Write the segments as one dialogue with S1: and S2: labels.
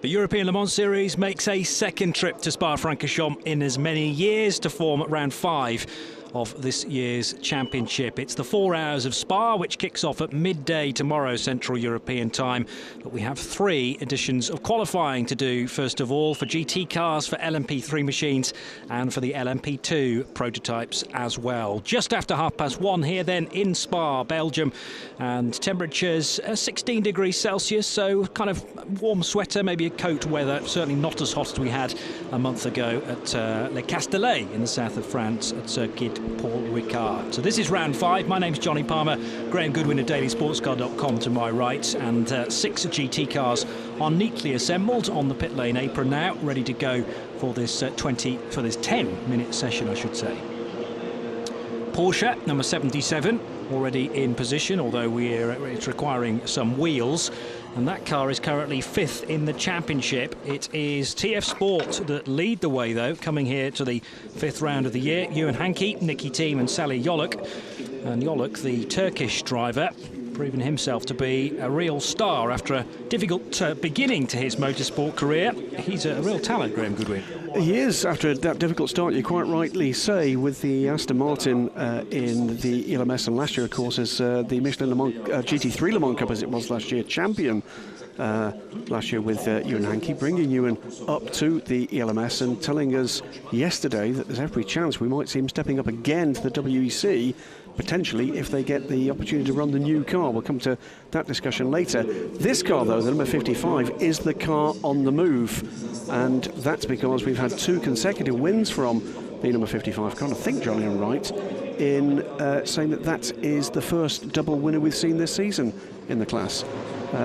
S1: The European Le Mans Series makes a second trip to Spa-Francorchamps in as many years to form round 5 of this year's championship. It's the 4 hours of Spa, which kicks off at midday tomorrow Central European time. But we have 3 editions of qualifying to do, first of all for GT cars, for LMP3 machines and for the LMP2 prototypes as well. Just after 1:30 here then in Spa, Belgium, and temperatures 16 degrees Celsius, so kind of warm sweater, maybe a coat weather, certainly not as hot as we had a month ago at Les Castellets in the south of France at Circuit Paul Ricard. So this is round 5. My name's Johnny Palmer, Graham Goodwin at dailysportscar.com to my right, and 6 GT cars are neatly assembled on the pit lane apron now, ready to go for this 10-minute session, I should say. Porsche number 77 already in position, although it's requiring some wheels, and that car is currently 5th in the championship. It is TF Sport that lead the way, though, coming here to the 5th round of the year. Ewan Hankey, Nicky Thiem and Salih Yoluk. And Yoluk, the Turkish driver, proven himself to be a real star after a difficult beginning to his motorsport career. He's a real talent, Graham Goodwin.
S2: He is, after that difficult start, you quite rightly say, with the Aston Martin in the ELMS, and last year, of course, as the Michelin Le Mans GT3 Le Mans Cup, as it was last year, champion last year with Ewan Hankey, bringing Ewan up to the ELMS and telling us yesterday that there's every chance we might see him stepping up again to the WEC, potentially if they get the opportunity to run the new car. We'll come to that discussion later. This car, though, the number 55, is the car on the move, and that's because we've had 2 consecutive wins from the number 55 car. I think, Johnny, I'm right in saying that that is the first double winner we've seen this season in the class.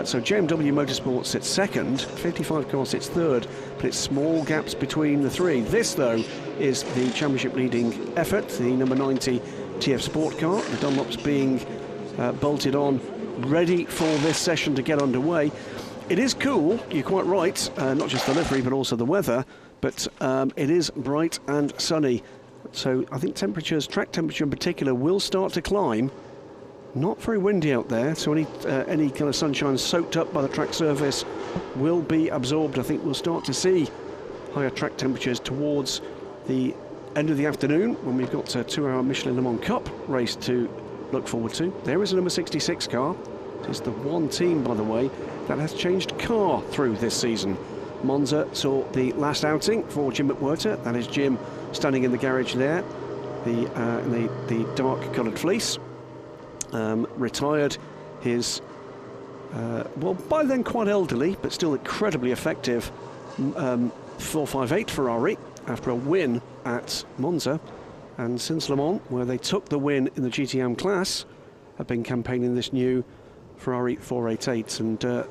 S2: So JMW Motorsport sits 2nd, 55 car sits 3rd, but it's small gaps between the 3. This, though, is the championship leading effort, the number 90 TF Sport car. The Dunlop's being bolted on, ready for this session to get underway. It is cool, you're quite right, not just the livery but also the weather, but it is bright and sunny. So I think temperatures, track temperature in particular, will start to climb. Not very windy out there, so any kind of sunshine soaked up by the track surface will be absorbed. I think we'll start to see higher track temperatures towards the end of the afternoon, when we've got a 2-hour Michelin Le Mans Cup race to look forward to. There is a number 66 car. It's the one team, by the way, that has changed car through this season. Monza saw the last outing for Jim McWhirter. That is Jim standing in the garage there, in the dark coloured fleece. Retired his, well, by then quite elderly, but still incredibly effective 458 Ferrari after a win at Monza, and since Le Mans, where they took the win in the GTM class, have been campaigning this new Ferrari 488. And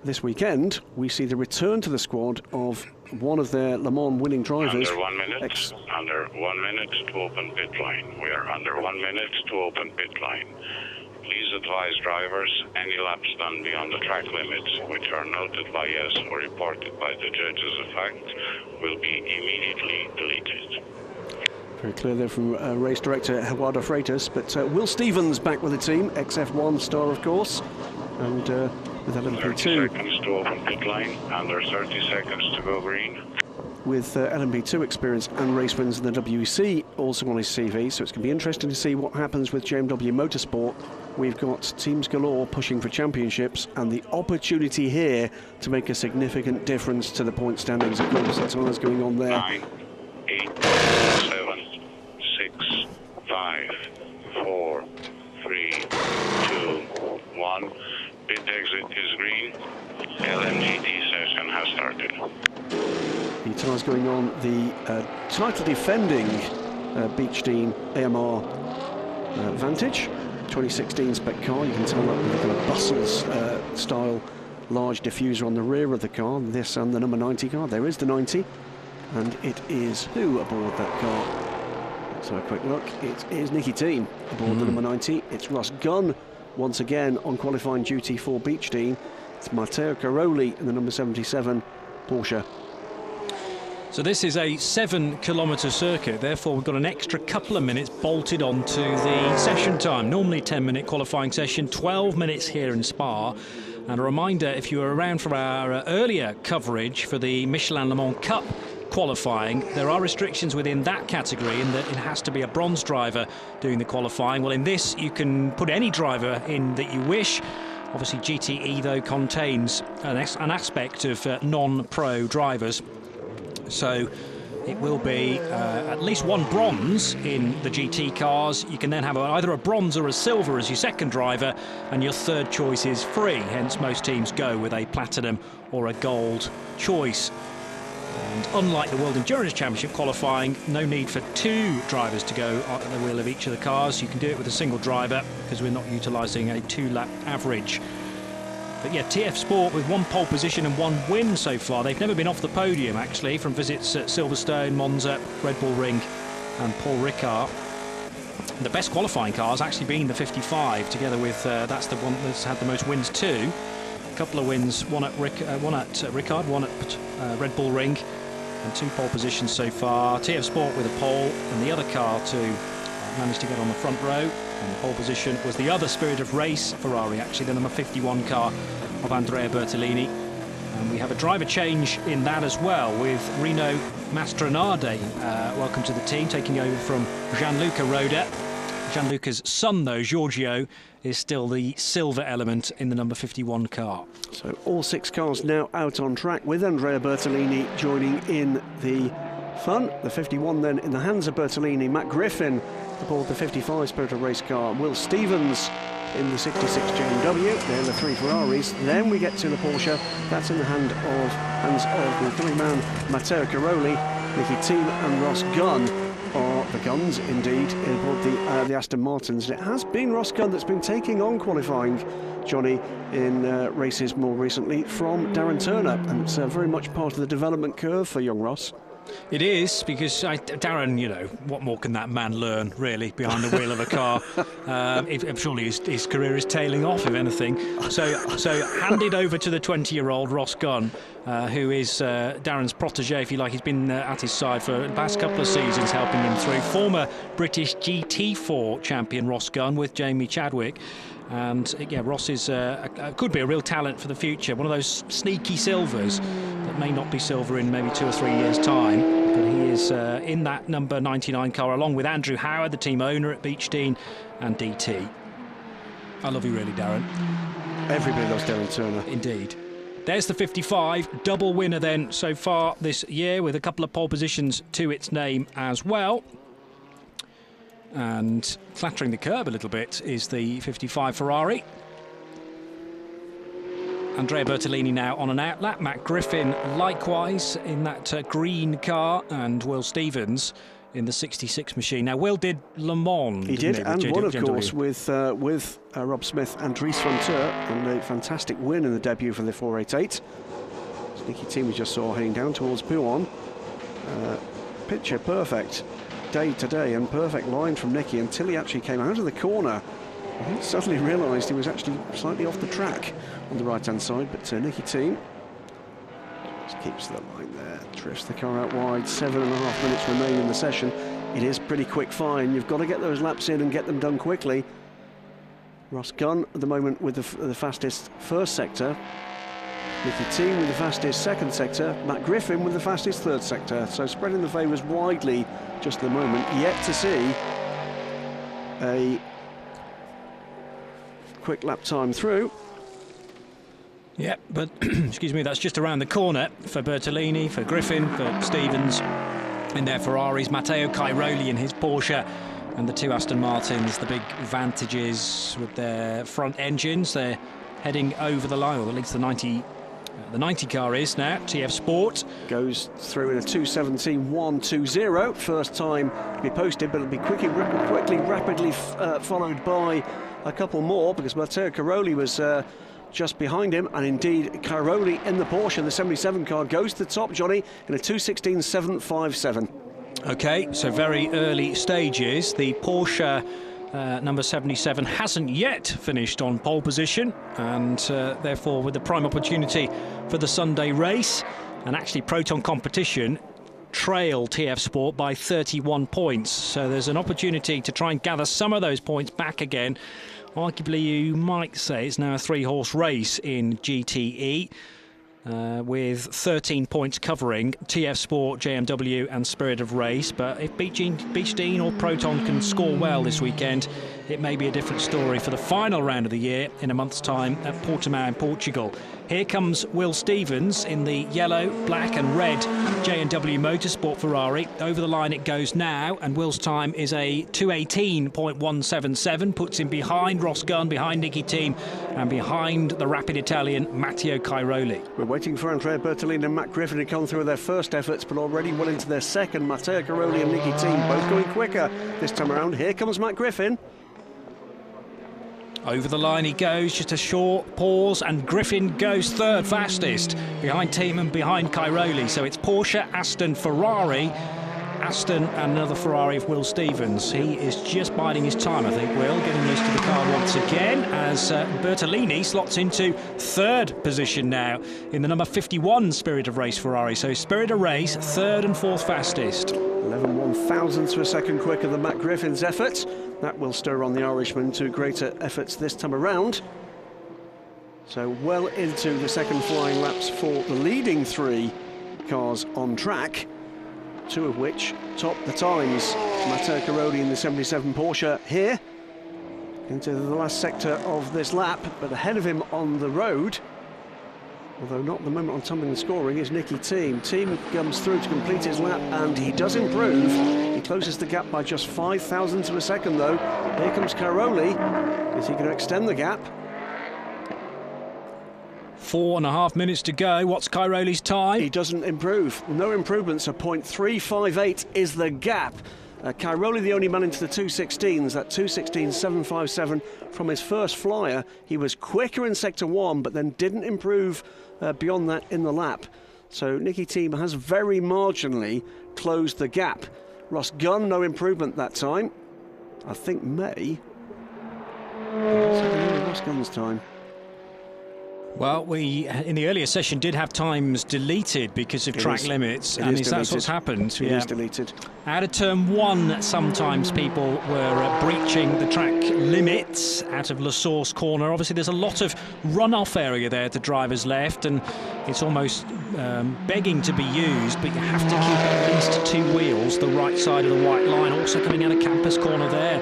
S2: this weekend we see the return to the squad of one of their Le Mans winning drivers.
S3: Under 1 minute, under 1 minute to open pit line. We are under 1 minute to open pit line. Please advise drivers any laps done beyond the track limits, which are noted by us or reported by the judges of fact, will be immediately deleted.
S2: Very clear there from race director Eduardo Freitas. But Will Stevens back with the team, XF1 star, of course, and with LMP2. 30
S3: seconds to open pit line, under 30 seconds to go green.
S2: With LMP2 experience and race wins in the WEC also on his CV, so it's going to be interesting to see what happens with JMW Motorsport. We've got teams galore pushing for championships, and the opportunity here to make a significant difference to the point standings. Of course, that's what's going on there.
S3: 9, 8, 7, 6, 5, 4, 3, 2, 1. Pit exit is green. LMGT session has started.
S2: The tyres going on the title defending Beechstein AMR Vantage 2016 spec car. You can tell that with the kind of Bustles style large diffuser on the rear of the car. This and the number 90 car. There is the 90, and it is who aboard that car? Let's have a quick look. It is Nicky Thiem aboard the number 90. It's Russ Gunn once again on qualifying duty for Beechstein. It's Matteo Caroli in the number 77 Porsche.
S1: So this is a 7-kilometre circuit, therefore we've got an extra couple of minutes bolted onto the session time. Normally 10-minute qualifying session, 12 minutes here in Spa. And a reminder, if you were around for our earlier coverage for the Michelin Le Mans Cup qualifying, there are restrictions within that category in that it has to be a bronze driver doing the qualifying. Well, in this, you can put any driver in that you wish. Obviously, GTE, though, contains an aspect of non-pro drivers. So it will be at least one bronze in the GT cars. You can then have either a bronze or a silver as your second driver, and your third choice is free. Hence, most teams go with a platinum or a gold choice. And unlike the World Endurance Championship qualifying, no need for two drivers to go at the wheel of each of the cars. You can do it with a single driver because we're not utilising a two-lap average. But yeah, TF Sport with one pole position and one win so far. They've never been off the podium, actually, from visits at Silverstone, Monza, Red Bull Ring and Paul Ricard. The best qualifying car's actually been the 55, together with, that's the one that's had the most wins too. A couple of wins, one at Ricard, one at Red Bull Ring, and two pole positions so far. TF Sport with a pole, and the other car to manage to get on the front row. And the pole position was the other Spirit of Race Ferrari, actually, the number 51 car of Andrea Bertolini. And we have a driver change in that as well, with Rino Mastronardi, welcome to the team, taking over from Gianluca Roda. Gianluca's son, though, Giorgio, is still the silver element in the number 51 car.
S2: So all six cars now out on track, with Andrea Bertolini joining in the fun. The 51 then in the hands of Bertolini. Matt Griffin aboard the 55 Spirit of Race car. Will Stevens in the 66 JMW. They're the three Ferraris. Then we get to the Porsche. That's in the hands of the three-man Matteo Caroli. Nicky Thiem and Ross Gunn are the guns, indeed, aboard the Aston Martins. And it has been Ross Gunn that's been taking on qualifying, Johnny, in races more recently from Darren Turner. And it's very much part of the development curve for young Ross.
S1: It is, because Darren, you know, what more can that man learn, really, behind the wheel of a car? Surely his career is tailing off, if anything. So handed over to the 20-year-old Ross Gunn, who is Darren's protege, if you like. He's been at his side for the past couple of seasons, helping him through. Former British GT4 champion Ross Gunn with Jamie Chadwick. And yeah, Ross is could be a real talent for the future. One of those sneaky silvers that may not be silver in maybe 2 or 3 years' time. But he is in that number 99 car, along with Andrew Howard, the team owner at Beechdean, and DT. I love you really, Darren.
S2: Everybody loves Darren Turner.
S1: Indeed. There's the 55, double winner then so far this year, with a couple of pole positions to its name as well. And flattering the curb a little bit is the 55 Ferrari. Andrea Bertolini now on an outlap. Matt Griffin likewise in that green car, and Will Stevens in the 66 machine. Now, Will did Le Mans.
S2: He did, and won, of course, with Rob Smith and Dries Fronteur, and a fantastic win in the debut for the 488. Nicky Thiem we just saw heading down towards Buon. Picture perfect day today, and perfect line from Nicky until he actually came out of the corner. He suddenly realised he was actually slightly off the track on the right-hand side, but Nicky Thiem just keeps the line there, drifts the car out wide. 7.5 minutes remain in the session. It is pretty quick fine. You've got to get those laps in and get them done quickly. Ross Gunn at the moment with the fastest first sector. Nicky Thiem with the fastest second sector. Matt Griffin with the fastest third sector. So spreading the favours widely just at the moment. Yet to see a quick lap time through.
S1: Yeah, but excuse me, that's just around the corner for Bertolini, for Griffin, for Stevens in their Ferraris, Matteo Cairoli in his Porsche, and the two Aston Martins, the big Vantages with their front engines. They're heading over the line, or at least the 90 car is now. TF Sport
S2: goes through in a 2:17.120. First time to be posted, but it'll be rapidly followed by a couple more, because Matteo Cairoli was just behind him, and indeed Cairoli in the Porsche, the 77 car, goes to the top, Johnny, in a 2:16.757.
S1: Okay, so very early stages. The Porsche number 77 hasn't yet finished on pole position, and therefore with the prime opportunity for the Sunday race. And actually Proton Competition trail TF Sport by 31 points, so there's an opportunity to try and gather some of those points back again Arguably, you might say it's now a 3-horse race in GTE. With 13 points covering TF Sport, JMW and Spirit of Race. But if Beachdene or Proton can score well this weekend, it may be a different story for the final round of the year in a month's time at Portimao in Portugal. Here comes Will Stevens in the yellow, black and red J&W Motorsport Ferrari. Over the line it goes now, and Will's time is a 2:18.177, puts him behind Ross Gunn, behind Nicky Thiem and behind the rapid Italian Matteo Cairoli.
S2: We're waiting for Andrea Bertolini and Matt Griffin to come through their first efforts, but already well into their second. Matteo Cairoli and Nicky Thiem both going quicker this time around. Here comes Matt Griffin.
S1: Over the line he goes, just a short pause, and Griffin goes third fastest, behind Thiem and behind Cairoli. So it's Porsche, Aston, Ferrari, Aston and another Ferrari of Will Stevens. He is just biding his time, I think, Will, getting used to the car once again, as Bertolini slots into third position now in the number 51 Spirit of Race Ferrari. So Spirit of Race, third and fourth fastest.
S2: 11 1,000ths of a second quicker than Matt Griffin's efforts. That will stir on the Irishman to greater efforts this time around. So well into the second flying laps for the leading 3 cars on track, 2 of which top the times. Matteo Cairoli in the 77 Porsche here into the last sector of this lap, but ahead of him on the road, although not at the moment on tumbling and scoring, is Nicky Thiem. Thiem comes through to complete his lap, and he does improve. He closes the gap by just 0.05 of a second, though. Here comes Cairoli. Is he going to extend the gap?
S1: 4.5 minutes to go. What's Cairoli's time?
S2: He doesn't improve. No improvement, so 0.358 is the gap. Cairoli, the only man into the 2.16s, that 2.16.757 from his first flyer. He was quicker in Sector 1, but then didn't improve beyond that in the lap. So Nicky Thiem has very marginally closed the gap. Ross Gunn, no improvement that time. I think May. Ross Gunn's time.
S1: Well, we in the earlier session did have times deleted because of track limits, and that's what's happened.
S2: It is deleted.
S1: Out of turn 1, sometimes people were breaching the track limits out of La Source corner. Obviously, there's a lot of runoff area there to driver's left, and it's almost begging to be used, but you have to keep at least 2 wheels the right side of the white line. Also coming out of Campus corner there.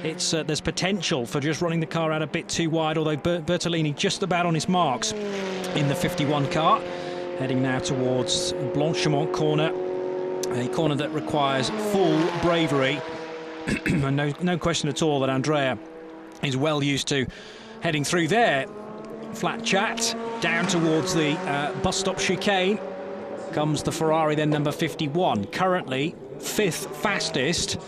S1: It's there's potential for just running the car out a bit too wide, although Bertolini just about on his marks in the 51 car, heading now towards Blanchimont corner, a corner that requires full bravery. And no question at all that Andrea is well used to heading through there. Flat chat down towards the bus stop chicane comes the Ferrari, then number 51, currently 5th fastest.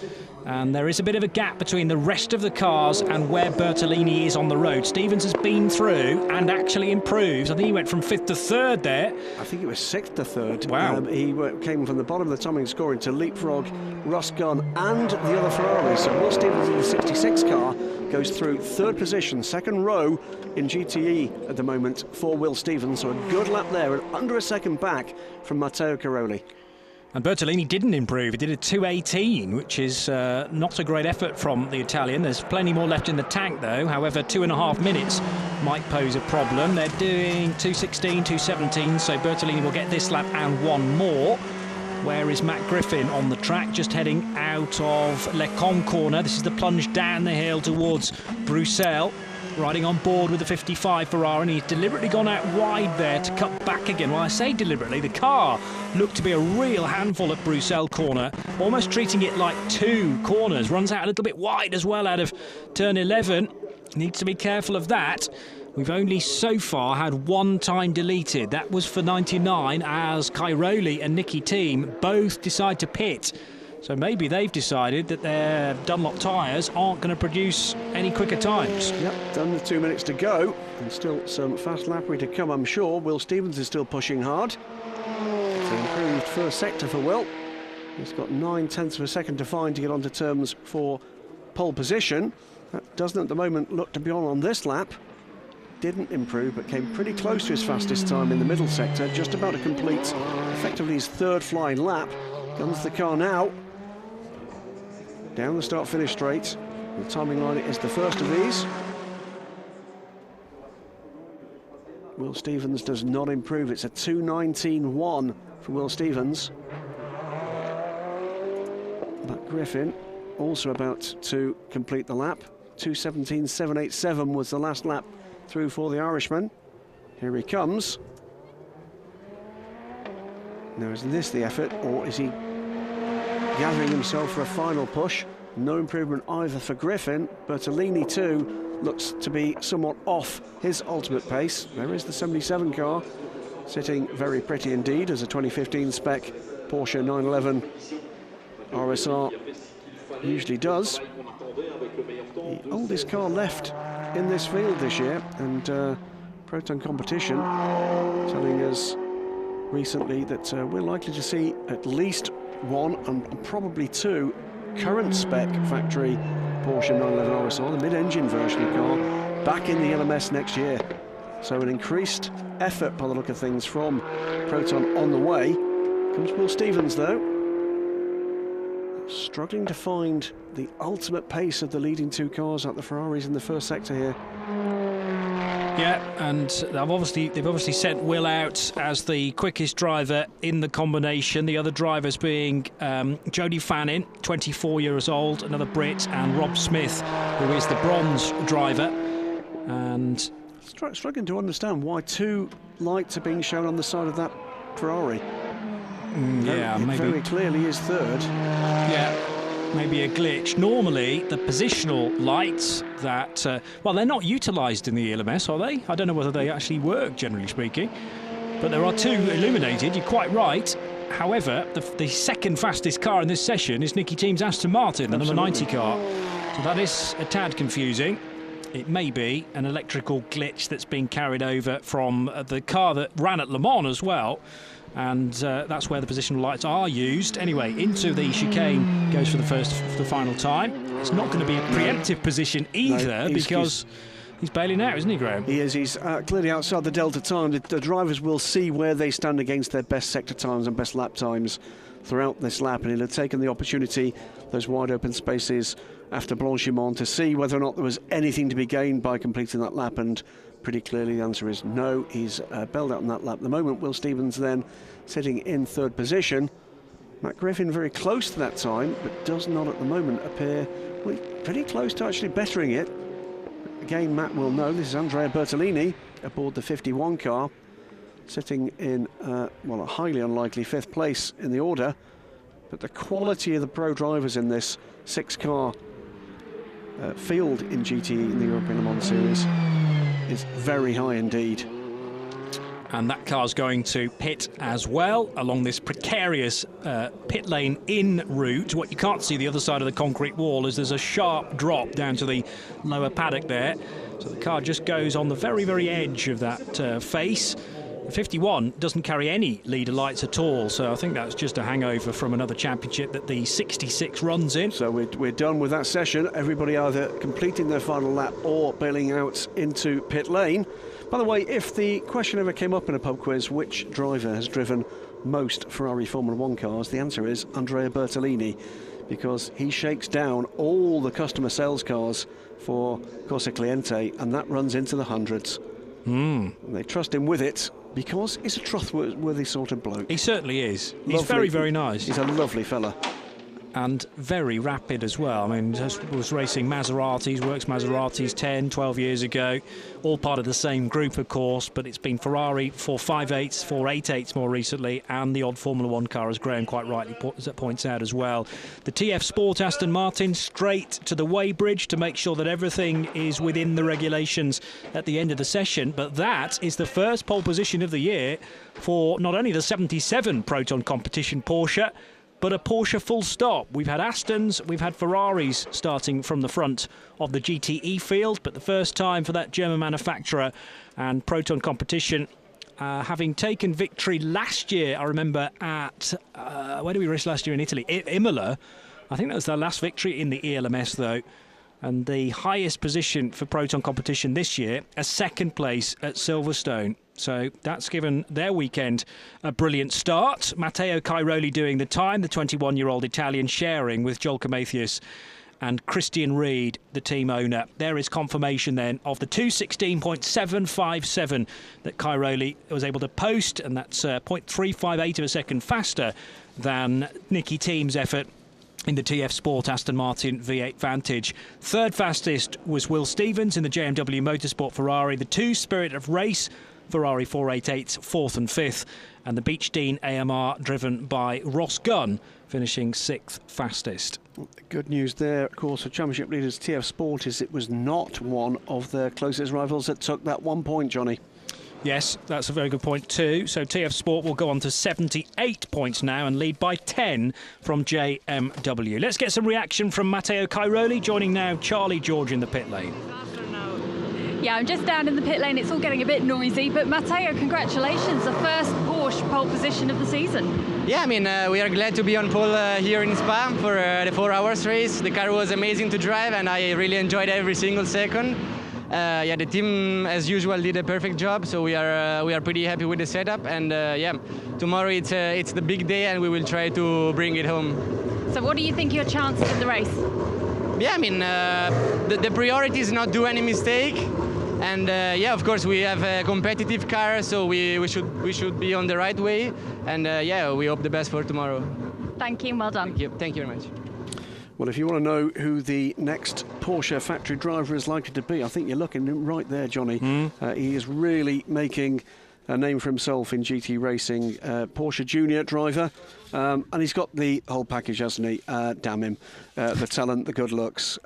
S1: And there is a bit of a gap between the rest of the cars and where Bertolini is on the road. Stevens has been through and actually improves. I think he went from 5th to 3rd there.
S2: I think it was 6th to 3rd.
S1: Wow.
S2: He came from the bottom of the tumbling scoring to leapfrog Ross Gunn and the other Ferrari. So Will Stevens in the 66 car goes through 3rd position, 2nd row in GTE at the moment for Will Stevens. So a good lap there, and under a second back from Matteo Cairoli.
S1: And Bertolini didn't improve. He did a 2.18, which is not a great effort from the Italian. There's plenty more left in the tank, though. However, 2.5 minutes might pose a problem. They're doing 2.16, 2.17, so Bertolini will get this lap and 1 more. Where is Matt Griffin on the track? Just heading out of Le Con corner. This is the plunge down the hill towards Bruxelles. Riding on board with the 55 Ferrari, and he's deliberately gone out wide there to cut back again. Well, I say deliberately, the car looked to be a real handful at Bruxelles corner, almost treating it like 2 corners. Runs out a little bit wide as well out of turn 11. Needs to be careful of that. We've only so far had 1 time deleted. That was for 99, as Cairoli and Nicky Thiem both decide to pit. So maybe they've decided that their Dunlop tyres aren't going to produce any quicker times.
S2: Yep, done with 2 minutes to go, and still some fast lappery to come, I'm sure. Will Stevens is still pushing hard. It's an improved first sector for Will. He's got 9/10 of a second to find to get onto terms for pole position. That doesn't at the moment look to be on this lap. Didn't improve, but came pretty close to his fastest time in the middle sector, just about to complete effectively his 3rd flying lap. Comes the car now. Down the start-finish straight. The timing line is the first of these. Will Stevens does not improve. It's a 2:19.1 for Will Stevens. But Griffin also about to complete the lap. 2:17.787 was the last lap through for the Irishman. Here he comes. Now, is this the effort, or is he gathering himself for a final push? No improvement either for Griffin. Bertolini too looks to be somewhat off his ultimate pace. There is the 77 car, sitting very pretty indeed as a 2015 spec Porsche 911 RSR usually does. The oldest car left in this field this year, and Proton Competition telling us recently that we're likely to see at least one and probably two current spec factory Porsche 911 RSR, the mid-engine version of the car, back in the LMS next year. So an increased effort by the look of things from Proton on the way. Comes Will Stevens though, struggling to find the ultimate pace of the leading two cars at the Ferraris in the first sector here.
S1: Yeah, and they've obviously sent Will out as the quickest driver in the combination. The other drivers being Jody Fannin, 24 years old, another Brit, and Rob Smith, who is the bronze driver. And
S2: struggling to understand why two lights are being shown on the side of that Ferrari.
S1: Yeah,
S2: maybe. Very clearly is third.
S1: Yeah. Maybe a glitch. Normally, the positional lights that, well, they're not utilised in the ELMS, are they? I don't know whether they actually work, generally speaking. But there are two illuminated, you're quite right. However, the second fastest car in this session is Nicky Team's Aston Martin, the number 90 car. So that is a tad confusing. It may be an electrical glitch that's been carried over from the car that ran at Le Mans as well. And that's where the positional lights are used. Anyway, into the chicane goes for the final time. It's not going to be a preemptive position either, because he's bailing out, isn't he, Graham?
S2: He is. He's clearly outside the delta time. The drivers will see where they stand against their best sector times and best lap times throughout this lap, and he'll have taken the opportunity, those wide open spaces after Blanchimont, to see whether or not there was anything to be gained by completing that lap, and pretty clearly the answer is no. He's bailed out on that lap. At the moment, Will Stevens then sitting in third position. Matt Griffin very close to that time, but does not at the moment appear, well, pretty close to actually bettering it. Again, Matt will know this is Andrea Bertolini aboard the 51 car, sitting in, well, a highly unlikely fifth place in the order. But the quality of the pro drivers in this six-car field in GTE in the European Le Mans Series is very high indeed.
S1: And that car's going to pit as well along this precarious pit lane in route. What you can't see the other side of the concrete wall is there's a sharp drop down to the lower paddock there. So the car just goes on the very, very edge of that face. The 51 doesn't carry any leader lights at all, so I think that's just a hangover from another championship that the 66 runs in.
S2: So we're done with that session. Everybody either completing their final lap or bailing out into pit lane. By the way, if the question ever came up in a pub quiz, which driver has driven most Ferrari Formula 1 cars, the answer is Andrea Bertolini, because he shakes down all the customer sales cars for Corsa Cliente, and that runs into the hundreds. And they trust him with it because he's a trustworthy sort of bloke.
S1: He certainly is. He's
S2: Lovely.
S1: very, very nice.
S2: He's a lovely fella.
S1: And very rapid as well. I mean, was racing Maseratis, works Maseratis 10, 12 years ago, all part of the same group, of course, but it's been Ferrari 458s, 488s more recently, and the odd Formula 1 car, as Graham quite rightly points out as well. The TF Sport Aston Martin straight to the weighbridge to make sure that everything is within the regulations at the end of the session, but that is the first pole position of the year for not only the 77 Proton Competition Porsche, but a Porsche full stop. We've had Astons, we've had Ferraris starting from the front of the GTE field, but the first time for that German manufacturer and Proton Competition, having taken victory last year, I remember at, where did we race last year in Italy? Imola. I think that was their last victory in the ELMS though. And the highest position for Proton Competition this year, a second place at Silverstone. So that's given their weekend a brilliant start. Matteo Cairoli doing the time, the 21-year-old Italian sharing with Joel Camathius and Christian Reed, the team owner. There is confirmation then of the 2:16.757 that Cairoli was able to post, and that's 0.358 of a second faster than Nicky Thiem's effort in the TF Sport Aston Martin V8 Vantage. Third fastest was Will Stevens in the JMW Motorsport Ferrari. The two Spirit of Race Ferrari 488's fourth and fifth, and the Beech Dean AMR driven by Ross Gunn finishing sixth fastest.
S2: Good news there, of course, for championship leaders TF Sport is it was not one of their closest rivals that took that 1 point, Johnny.
S1: Yes, that's a very good point too. So TF Sport will go on to 78 points now and lead by 10 from JMW. Let's get some reaction from Matteo Cairoli, joining now Charlie George in the pit lane.
S4: Yeah, I'm just down in the pit lane. It's all getting a bit noisy, but Matteo, congratulations, the first Porsche pole position of the season.
S5: Yeah, I mean, we are glad to be on pole here in Spa for the 4 hours race. The car was amazing to drive, and I really enjoyed every single second. Yeah, the team, as usual, did a perfect job, so we are pretty happy with the setup. And yeah, tomorrow it's the big day, and we will try to bring it home.
S4: So what do you think your chances in the race?
S5: Yeah, I mean, the priority is not do any mistake. And yeah, of course, we have a competitive car, so we should be on the right way. And yeah, we hope the best for tomorrow.
S4: Thank you, well done.
S5: Thank you very much.
S2: Well, if you want to know who the next Porsche factory driver is likely to be, I think you're looking right there, Johnny. He is really making a name for himself in GT racing. Porsche Junior driver, and he's got the whole package, hasn't he? Damn him, the talent, the good looks.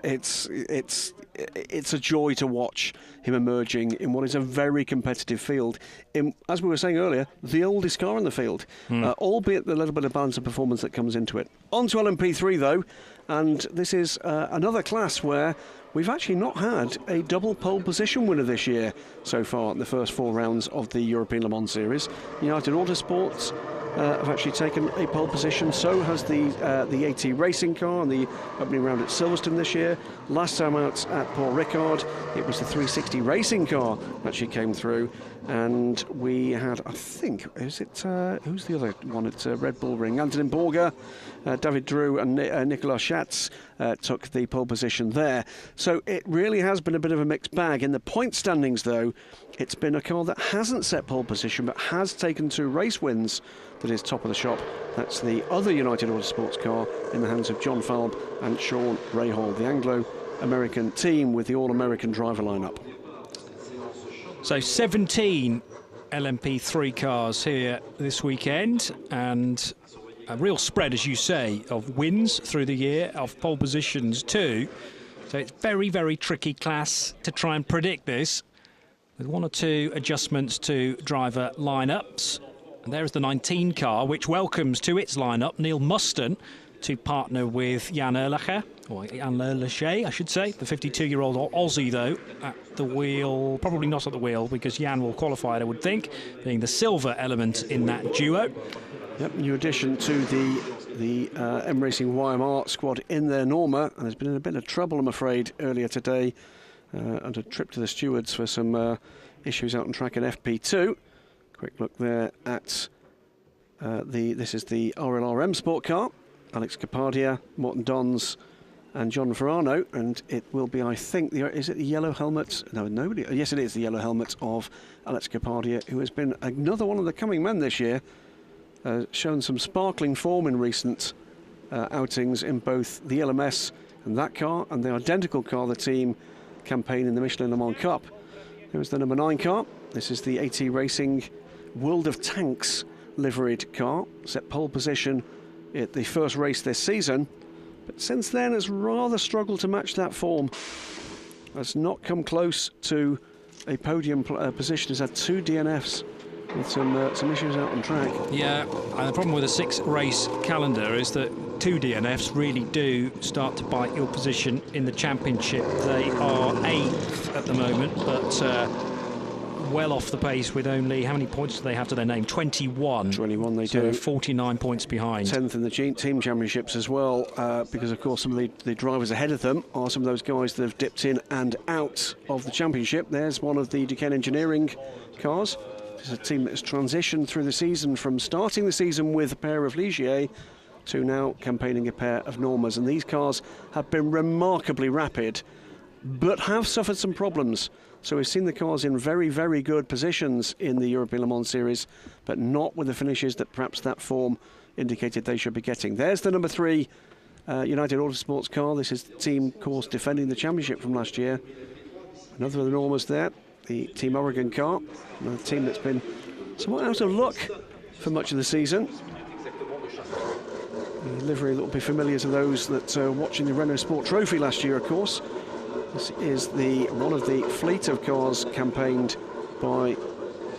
S2: It's a joy to watch him emerging in what is a very competitive field. In, as we were saying earlier, the oldest car in the field, albeit the little bit of balance of performance that comes into it. On to LMP3 though, and this is another class where we've actually not had a double pole position winner this year so far in the first 4 rounds of the European Le Mans Series. United Autosports have actually taken a pole position. So has the AT Racing car on the opening round at Silverstone this year. Last time out at Paul Ricard, it was the 360 Racing car that actually came through. And we had, I think, who's the other one at Red Bull Ring? Antonin Borger, David Drew and Nicolas Schatz took the pole position there. So it really has been a bit of a mixed bag. In the point standings, though, it's been a car that hasn't set pole position but has taken 2 race wins that is top of the shop. That's the other United Autosports car in the hands of John Falb and Sean Rahal, the Anglo-American team with the All-American driver lineup.
S1: So 17 LMP3 cars here this weekend, and a real spread, as you say, of wins through the year, of pole positions too. So it's very, very tricky class to try and predict this, with 1 or 2 adjustments to driver lineups. And there's the 19 car, which welcomes to its lineup Neil Muston to partner with Jan Erlacher, or Jan Erlacher, I should say, the 52-year-old Aussie, though, at the wheel. Probably not at the wheel, because Jan will qualify, I would think, being the silver element in that duo.
S2: Yep, new addition to the M Racing YMR squad in there, Norma, and there's been a bit of trouble, I'm afraid, earlier today, and a trip to the stewards for some issues out on track in FP2. Quick look there at this is the RLRM Sport car. Alex Capadia, Morton Dons and John Ferrano, and it will be, I think, is it the yellow helmet? No, nobody. Yes, it is the yellow helmet of Alex Capadia, who has been another one of the coming men this year, shown some sparkling form in recent outings in both the LMS and that car, and the identical car, the team campaign in the Michelin Le Mans Cup. There's the number 9 car. This is the AT Racing World of Tanks liveried car, set pole position at the first race this season, but since then has rather struggled to match that form. Has not come close to a podium position. Has had 2 DNFs with some issues out on track. Yeah,
S1: and the problem with a 6-race calendar is that 2 DNFs really do start to bite your position in the championship. They are 8th at the moment, but well off the pace with only, how many points do they have to their name? 21.
S2: 21 they
S1: so
S2: do.
S1: 49 points behind.
S2: 10th in the team championships as well, because of course some of the drivers ahead of them are some of those guys that have dipped in and out of the championship. There's one of the Duquesne Engineering cars. It's a team that has transitioned through the season from starting the season with a pair of Ligier to now campaigning a pair of Normas. And these cars have been remarkably rapid, but have suffered some problems. So we've seen the cars in very, very good positions in the European Le Mans Series, but not with the finishes that perhaps that form indicated they should be getting. There's the number 3 United Autosports car. This is the team, of course, defending the championship from last year. Another of the Normas there, the Team Oregon car, another team that's been somewhat out of luck for much of the season. The livery that will be familiar to those that are watching the Renault Sport Trophy last year, of course. This is one of the fleet of cars campaigned by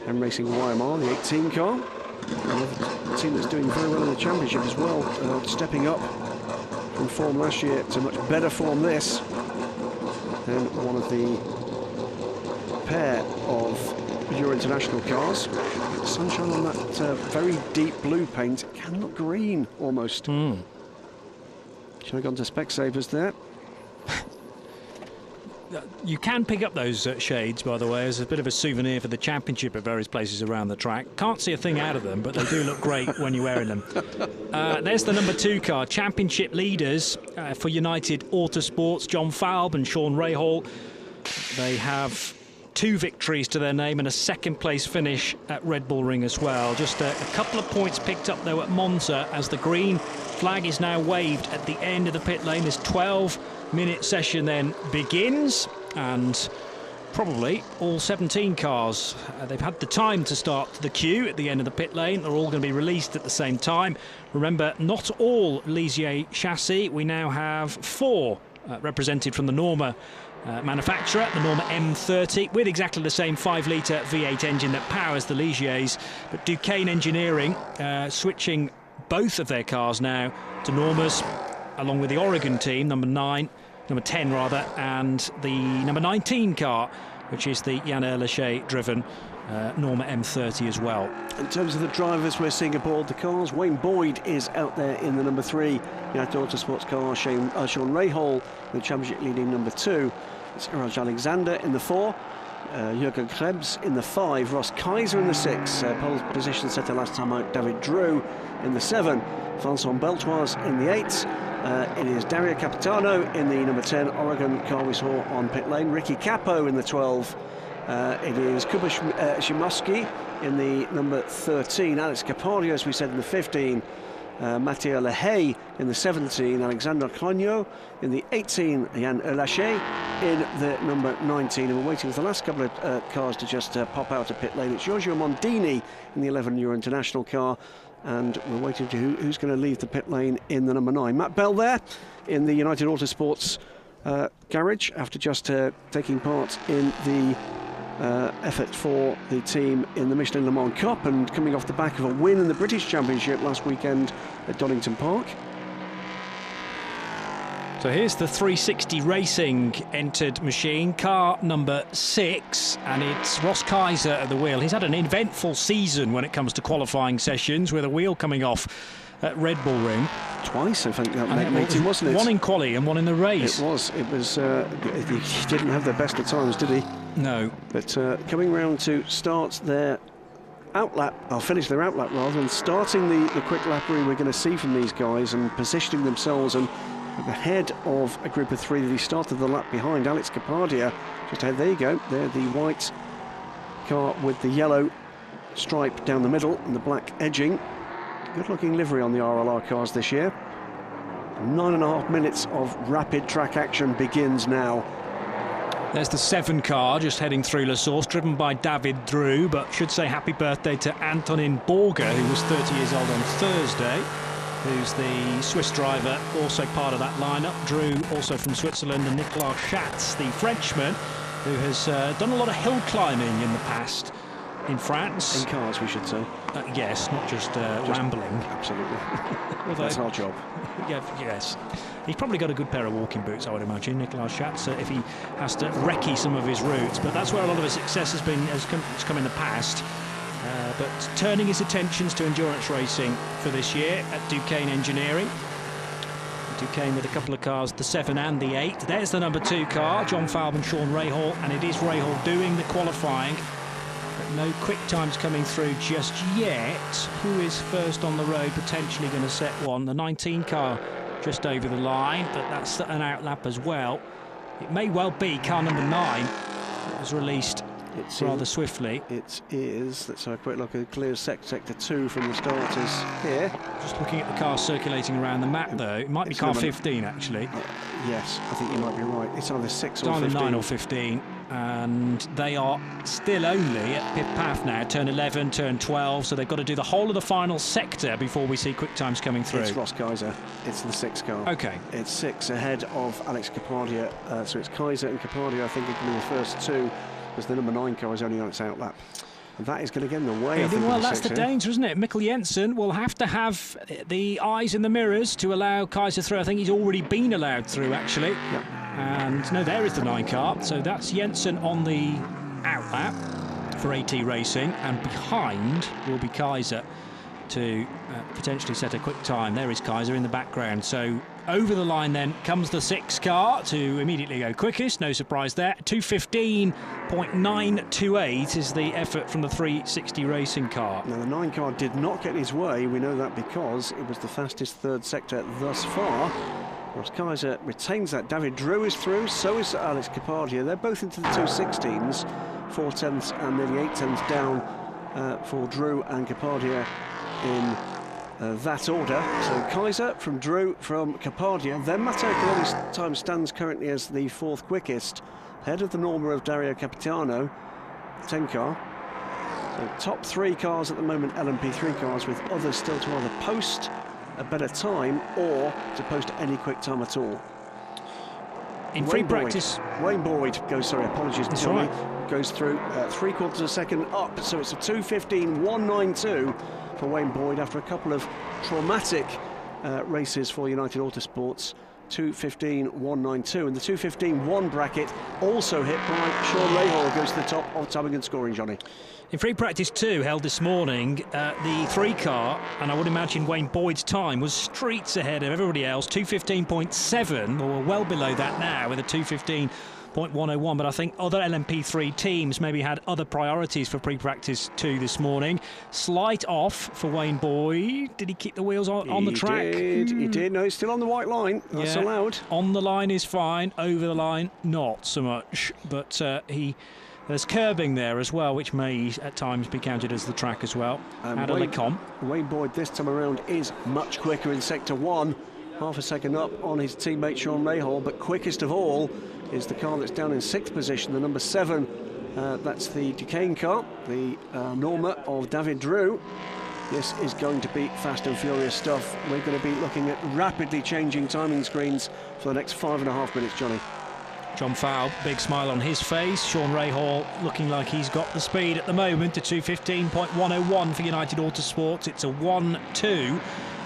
S2: M Racing Weimar, the 18 car. Another team that's doing very well in the championship as well, stepping up from form last year to much better form this. And one of the pair of Euro International cars. Sunshine on that very deep blue paint. It can look green almost. Should have gone to Specsavers there.
S1: You can pick up those shades, by the way, as a bit of a souvenir for the championship at various places around the track. Can't see a thing out of them, but they do look great when you're wearing them. There's the number 2 car, championship leaders for United Autosports, John Falb and Sean Rahal. They have 2 victories to their name and a second-place finish at Red Bull Ring as well. Just a couple of points picked up, though, at Monza as the green flag is now waved at the end of the pit lane. This 12-minute session then begins, and probably all 17 cars, they've had the time to start the queue at the end of the pit lane. They're all going to be released at the same time. Remember, not all Ligier chassis. We now have 4 represented from the Norma manufacturer, the Norma M30, with exactly the same 5-litre V8 engine that powers the Ligiers. But Duquesne Engineering switching both of their cars now to Normas, along with the Oregon team, number 10 rather, and the number 19 car, which is the Yann Erlaché driven Norma M30 as well.
S2: In terms of the drivers we're seeing aboard the cars, Wayne Boyd is out there in the number 3 United Autosports car, Sean Rahal, the championship leading number 2. It's Iraj Alexander in the 4, Jürgen Krebs in the 5, Ross Kaiser in the 6, pole position setter last time out, David Drew in the 7, Vincent Beltoise in the 8. It is Dario Capitano in the number 10 Oregon car we saw on pit lane, Ricky Capo in the 12. It is Kuba Shimowski in the number 13, Alex Capario, as we said, in the 15, Mathieu Lehay in the 17, Alexander Cagno in the 18, Yann Erlaché in the number 19. And we're waiting for the last couple of cars to just pop out of pit lane. It's Giorgio Mondini in the 11 Euro International car, and we're waiting to who's going to leave the pit lane in the number 9. Matt Bell there in the United Autosports garage after just taking part in the effort for the team in the Michelin Le Mans Cup and coming off the back of a win in the British Championship last weekend at Donington Park.
S1: So here's the 360 Racing entered machine, car number 6, and it's Ross Kaiser at the wheel. He's had an eventful season when it comes to qualifying sessions, with a wheel coming off at Red Bull Ring.
S2: Twice, I think, that made him, wasn't it?
S1: One in quali and one in the race.
S2: It was. He didn't have the best of times, did he?
S1: No.
S2: But coming round to start their outlap, or finish their outlap rather, and starting the quick lappery we're going to see from these guys and positioning themselves and at the head of a group of 3 that he started the lap behind, Alex Capadia. Just ahead, there you go. They're the white car with the yellow stripe down the middle and the black edging. Good looking livery on the RLR cars this year. 9.5 minutes of rapid track action begins now.
S1: There's the 7 car just heading through La Source, driven by David Drew, but should say happy birthday to Antonin Borger, who was 30 years old on Thursday, who's the Swiss driver, also part of that lineup. Drew, also from Switzerland, and Nicolas Schatz, the Frenchman, who has done a lot of hill climbing in the past in France.
S2: In cars, we should say.
S1: Yes, not just rambling.
S2: Absolutely. That's our job.
S1: Yeah, yes. He's probably got a good pair of walking boots, I would imagine, Nicolas Schatz, if he has to recce some of his routes. But that's where a lot of his success has come in the past. But turning his attentions to endurance racing for this year at Duquesne Engineering. Duquesne with a couple of cars, the 7 and the 8. There's the number 2 car, John Falb and Sean Rahal, and it is Rahal doing the qualifying But no quick times coming through just yet. Who is first on the road, potentially going to set one? The 19 car just over the line, but that's an outlap as well. It may well be car number 9 that was released rather swiftly.
S2: It is. Let's have a quick look. It clears sector 2 from the starters here.
S1: Just looking at the cars circulating around the map, though. It might be car 15, actually.
S2: Yes, I think you might be right. It's either 6 or 15.
S1: It's either 9 or 15. And they are still only at pit path now, turn 11, turn 12, so they've got to do the whole of the final sector before we see quick times coming through.
S2: It's Ross Kaiser. It's the 6 car.
S1: OK.
S2: It's 6 ahead of Alex Capardia. So it's Kaiser and Capardia, I think, are going to be the first 2, because the number 9 car is only on its outlap. And that is going to get in the way, I think,
S1: well, that's the danger, isn't it? Mikkel Jensen will have to have the eyes in the mirrors to allow Kaiser through. I think he's already been allowed through, actually.
S2: Yep.
S1: And no, there is the 9 car. So that's Jensen on the outlap for AT Racing, and behind will be Kaiser to potentially set a quick time. There is Kaiser in the background. So over the line then comes the 6 car to immediately go quickest. No surprise there. 2:15.928 is the effort from the 360 Racing car.
S2: Now the 9 car did not get in his way. We know that because it was the fastest 3rd sector thus far. Ross Kaiser retains that. David Drew is through, so is Alex Capardia. They're both into the 2:16s, 4 tenths and nearly 8 tenths down for Drew and Capardia in that order. So Kaiser from Drew, from Capardia. Then Matteo Coloni's time stands currently as the 4th quickest, ahead of the Norma of Dario Capitano, 10 car. So top 3 cars at the moment, LMP3 cars, with others still to either post a better time or to post any quick time at all.
S1: In free practice,
S2: Wayne Boyd goes, sorry, apologies,
S1: that's
S2: Tommy,
S1: right,
S2: goes through 3/4 of a second up, so it's a 2:15.192 for Wayne Boyd after a couple of traumatic races for United Autosports. 2:15.192, and the 2:15.1 bracket also hit by Sean Rahal, goes to the top of time and scoring, Johnny.
S1: In free practice 2 held this morning, the 3 car, and I would imagine Wayne Boyd's time, was streets ahead of everybody else. 2:15.7, or well below that now with a 2:15.101, but I think other LMP3 teams maybe had other priorities for pre-practice 2 this morning. Slight off for Wayne Boyd. Did he keep the wheels on the track?
S2: He did. No, he's still on the white line. That's allowed.
S1: On the line is fine, over the line not so much, but there's curbing there as well, which may at times be counted as the track as well.
S2: Wayne Boyd this time around is much quicker in sector 1, half a second up on his teammate Sean Rahal, but quickest of all is the car that's down in 6th position, the number 7. That's the Duquesne car, the Norma of David Drew. This is going to be fast and furious stuff. We're going to be looking at rapidly changing timing screens for the next 5.5 minutes, Johnny.
S1: John Fowl, big smile on his face. Sean Rahal looking like he's got the speed at the moment to 2:15.101 for United Autosports. It's a 1-2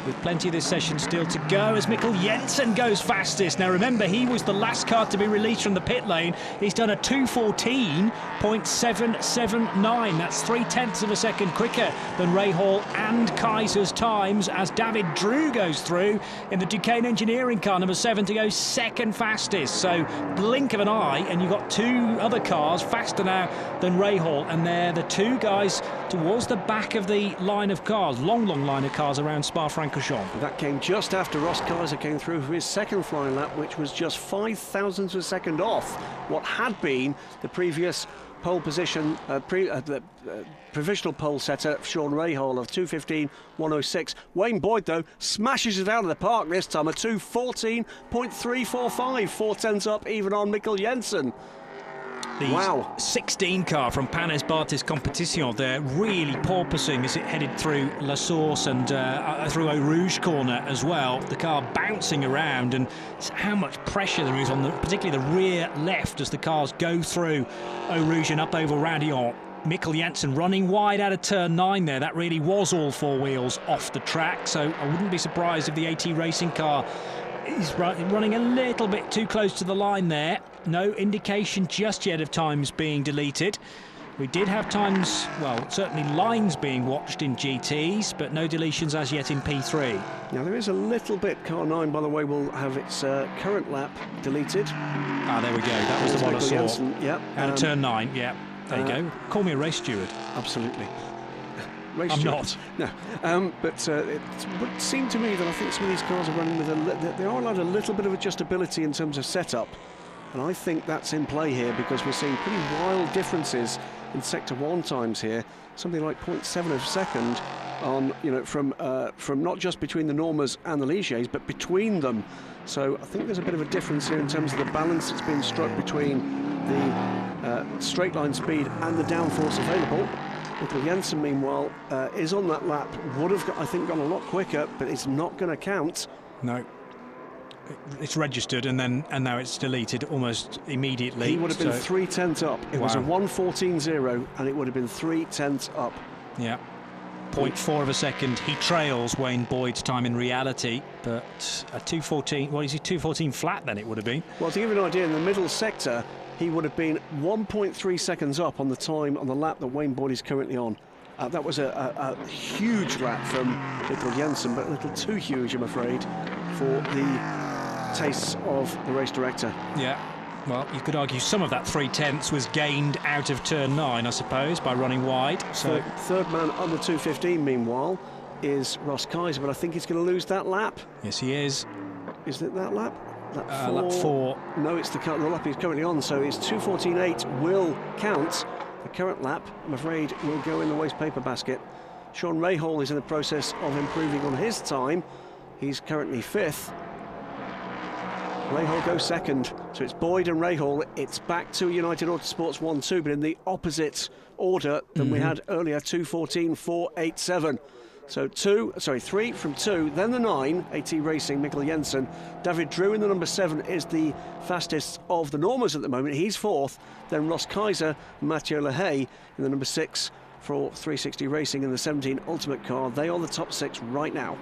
S1: with plenty of this session still to go as Mikkel Jensen goes fastest. Now remember, he was the last car to be released from the pit lane. He's done a 2:14.779. That's 0.3 of a second quicker than Rahal and Kaiser's times as David Drew goes through in the Duquesne Engineering car, number 7, to go second fastest. So blink of an eye and you've got 2 other cars faster now than Rahal, and they're the 2 guys towards the back of the line of cars, long line of cars around Spa-Francorchamps.
S2: That came just after Ross Kaiser came through for his second flying lap, which was just 0.005 of a second off what had been the previous pole position, provisional pole setter, Sean Rahal, of 2:15.106. Wayne Boyd, though, smashes it out of the park this time, a 2:14.345, 0.4 up even on Mikkel Jensen.
S1: The 16 car from Panes Bartis Competition, they're really porpoising as it headed through La Source and through Eau Rouge corner as well. The car bouncing around, and how much pressure there is on particularly the rear left as the cars go through Eau Rouge and up over Radillon. Mikkel Jensen running wide out of turn 9 there. That really was all 4 wheels off the track, so I wouldn't be surprised if the AT Racing car is running a little bit too close to the line there. No indication just yet of times being deleted. We did have times, well, certainly lines being watched in GTs, but no deletions as yet in P3.
S2: Now there is a little bit. Car 9, by the way, will have its current lap deleted.
S1: Ah, there we go. That was the one I saw.
S2: Jensen,
S1: out of turn 9, yeah. There you go. Call me a race steward.
S2: Absolutely.
S1: I'm not.
S2: No, but it would seem to me that I think some of these cars are running with they are allowed a little bit of adjustability in terms of setup, and I think that's in play here because we're seeing pretty wild differences in Sector 1 times here, something like 0.7 of a second on, you know, from not just between the Normas and the Ligiers, but between them. So I think there's a bit of a difference here in terms of the balance that's been struck between the straight line speed and the downforce available. Mikkel Jensen, meanwhile, is on that lap. Would have, I think, gone a lot quicker, but it's not going to count.
S1: No. It's registered and now it's deleted almost immediately.
S2: He would have been 3/10 up. It was a 1:14.0, and it would have been 3/10 up.
S1: Yeah. 0.4 of a second. He trails Wayne Boyd's time in reality, but a 2:14. What is he? 2:14 flat. Then it would have been.
S2: Well, to give you an idea, in the middle sector, he would have been 1.3 seconds up on the time on the lap that Wayne Boyd is currently on. That was a huge lap from Mikkel Jensen, but a little too huge, I'm afraid, for the tastes of the race director.
S1: Yeah. Well, you could argue some of that 3/10 was gained out of turn 9, I suppose, by running wide. So
S2: third man on the 2:15, meanwhile, is Ross Kaiser, but I think he's going to lose that lap.
S1: Yes, he is.
S2: Is it that lap?
S1: Lap 4.
S2: No, it's the lap he's currently on, so his 2:14.8 will count. The current lap, I'm afraid, will go in the waste paper basket. Sean Rahal is in the process of improving on his time. He's currently 5th. Rahal goes 2nd, so it's Boyd and Rahal. It's back to United Autosports 1-2, but in the opposite order than we had earlier, 2:14.487. So 3 from 2, then the 9, AT Racing, Mikkel Jensen. David Drew in the number 7 is the fastest of the Normas at the moment. He's 4th. Then Ross Kaiser and Mathieu Lehay in the number 6 for 360 Racing in the 17 Ultimate car. They are the top 6 right now.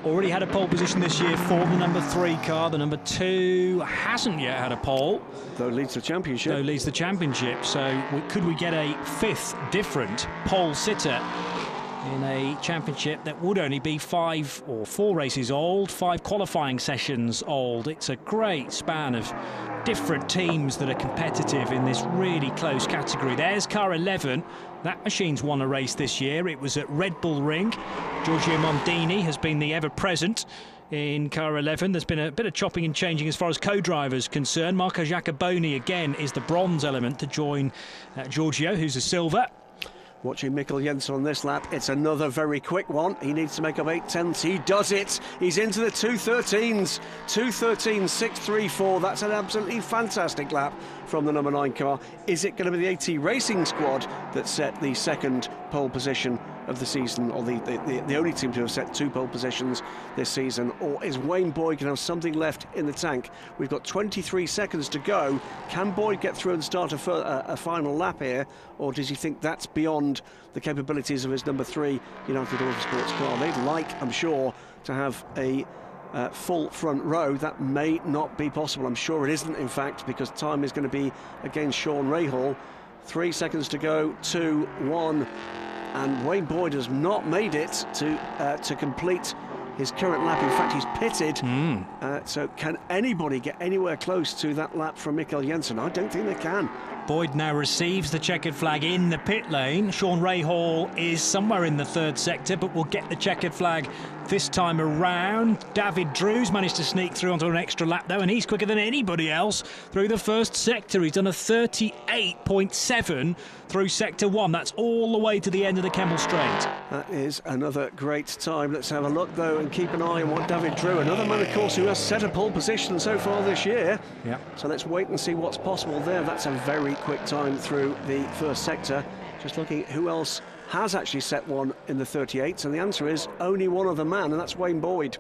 S1: Already had a pole position this year for the number 3 car. The number 2 hasn't yet had a pole.
S2: Though leads the championship.
S1: So could we get a 5th different pole sitter in a championship that would only be 5 or 4 races old, 5 qualifying sessions old? It's a great span of different teams that are competitive in this really close category. There's car 11. That machine's won a race this year. It was at Red Bull Ring. Giorgio Mondini has been the ever-present in car 11. There's been a bit of chopping and changing as far as co-drivers concerned. Marco Giacoboni again is the bronze element to join Giorgio, who's a silver.
S2: Watching Mikkel Jensen on this lap, it's another very quick one. He needs to make up 8/10. He does it. He's into the 2:13s. 2:13.634. That's an absolutely fantastic lap from the number 9 car. Is it going to be the AT Racing squad that set the 2nd pole position of the season, or the only team to have set 2 pole positions this season, or is Wayne Boyd going to have something left in the tank? We've got 23 seconds to go. Can Boyd get through and start a final lap here, or does he think that's beyond the capabilities of his number 3 United Autosports car? They'd like, I'm sure, to have a full front row. That may not be possible. I'm sure it isn't, in fact, because time is going to be against Sean Rahal. 3 seconds to go, 2, 1, and Wayne Boyd has not made it to complete his current lap. In fact, he's pitted. So can anybody get anywhere close to that lap from Mikkel Jensen? I don't think they can.
S1: Boyd now receives the checkered flag in the pit lane. Sean Rahal is somewhere in the 3rd sector, but will get the checkered flag this time around. David Drew's managed to sneak through onto an extra lap, though, and he's quicker than anybody else through the 1st sector. He's done a 38.7 through sector 1. That's all the way to the end of the Kemmel Straight.
S2: That is another great time. Let's have a look, though, and keep an eye on what David Drew, another man, of course, who has set a pole position so far this year.
S1: Yeah.
S2: So let's wait and see what's possible there. That's a very quick time through the 1st sector. Just looking at who else has actually set one in the 38s, and the answer is only one other man, and that's Wayne Boyd.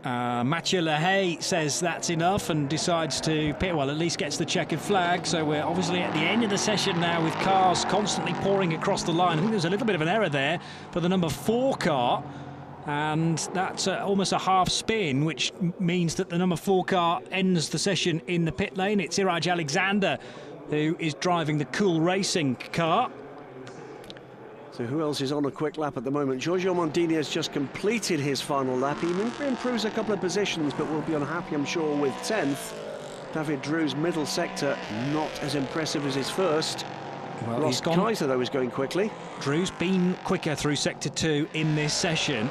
S1: Mathieu Lehay says that's enough and decides to pit, well, at least gets the checkered flag. So we're obviously at the end of the session now with cars constantly pouring across the line. I think there's a little bit of an error there for the number 4 car, and that's almost a half spin, which means that the number 4 car ends the session in the pit lane. It's Iraj Alexander who is driving the Cool Racing car.
S2: So who else is on a quick lap at the moment? Giorgio Mondini has just completed his final lap. He improves a couple of positions, but will be unhappy, I'm sure, with 10th. David Drew's middle sector not as impressive as his first.
S1: Well,
S2: Ross Kaiser, though, is going quickly.
S1: Drew's been quicker through Sector 2 in this session,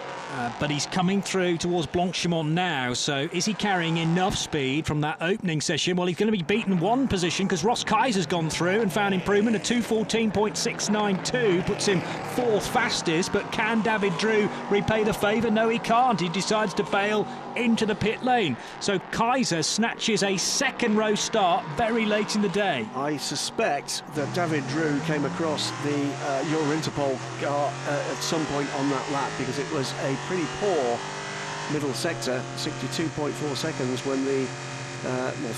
S1: but he's coming through towards Blanchimont now. So is he carrying enough speed from that opening session? Well, he's going to be beaten one position because Ross Kaiser's gone through and found improvement. A 2:14.692 puts him fourth fastest. But can David Drew repay the favour? No, he can't. He decides to bail into the pit lane. So Kaiser snatches a second row start very late in the day.
S2: I suspect that David Drew came across the Euro Interpol car at some point on that lap, because it was a pretty poor middle sector, 62.4 seconds when the